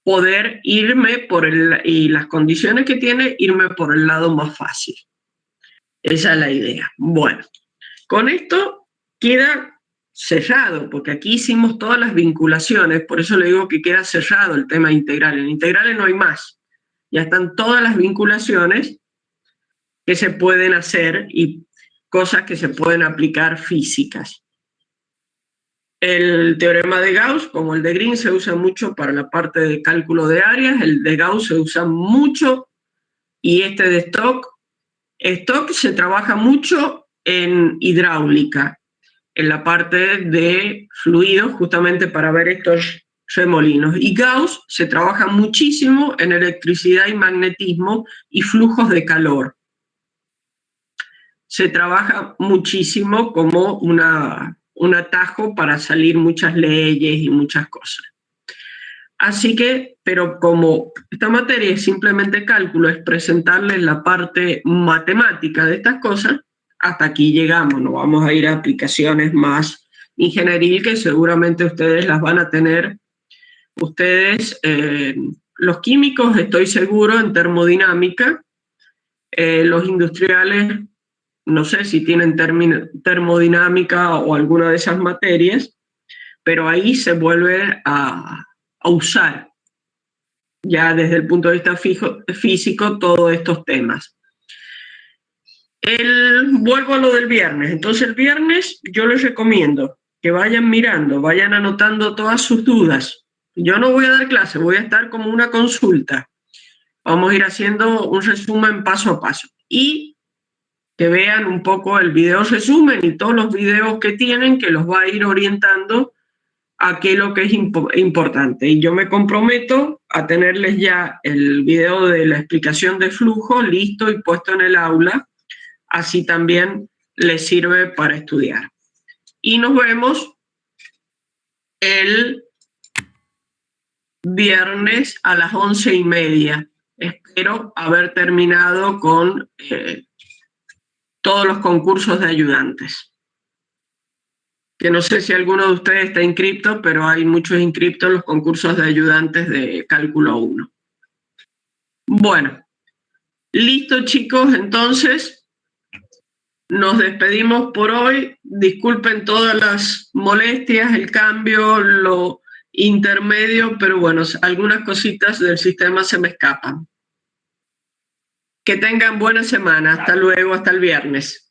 poder irme y las condiciones que tiene, irme por el lado más fácil. Esa es la idea. Bueno, con esto queda cerrado, porque aquí hicimos todas las vinculaciones, por eso le digo que queda cerrado el tema integral. En integrales no hay más. Ya están todas las vinculaciones que se pueden hacer y cosas que se pueden aplicar físicas. El teorema de Gauss, como el de Green, se usa mucho para la parte de cálculo de áreas, el de Gauss se usa mucho y este de Stokes se trabaja mucho en hidráulica, en la parte de fluidos, justamente para ver estos remolinos. Y Gauss se trabaja muchísimo en electricidad y magnetismo y flujos de calor. Se trabaja muchísimo como un atajo para salir muchas leyes y muchas cosas. Así que, pero como esta materia es simplemente cálculo, es presentarles la parte matemática de estas cosas, hasta aquí llegamos, no vamos a ir a aplicaciones más ingenieril que seguramente ustedes las van a tener. Ustedes, los químicos, estoy seguro, en termodinámica, los industriales no sé si tienen termodinámica o alguna de esas materias, pero ahí se vuelve a usar ya desde el punto de vista físico todos estos temas. Vuelvo a lo del viernes. Entonces el viernes yo les recomiendo que vayan mirando, vayan anotando todas sus dudas. Yo no voy a dar clase, voy a estar como una consulta. Vamos a ir haciendo un resumen paso a paso. Y que vean un poco el video resumen y todos los videos que tienen, que los va a ir orientando a qué es lo que es importante. Y yo me comprometo a tenerles ya el video de la explicación de flujo listo y puesto en el aula. Así también les sirve para estudiar. Y nos vemos el viernes a las 11:30. Espero haber terminado con todos los concursos de ayudantes. Que no sé si alguno de ustedes está inscrito, pero hay muchos inscritos en los concursos de ayudantes de Cálculo 1. Bueno, listo chicos, entonces nos despedimos por hoy. Disculpen todas las molestias, el cambio, lo intermedio, pero bueno, algunas cositas del sistema se me escapan. Que tengan buena semana. Hasta luego, hasta el viernes.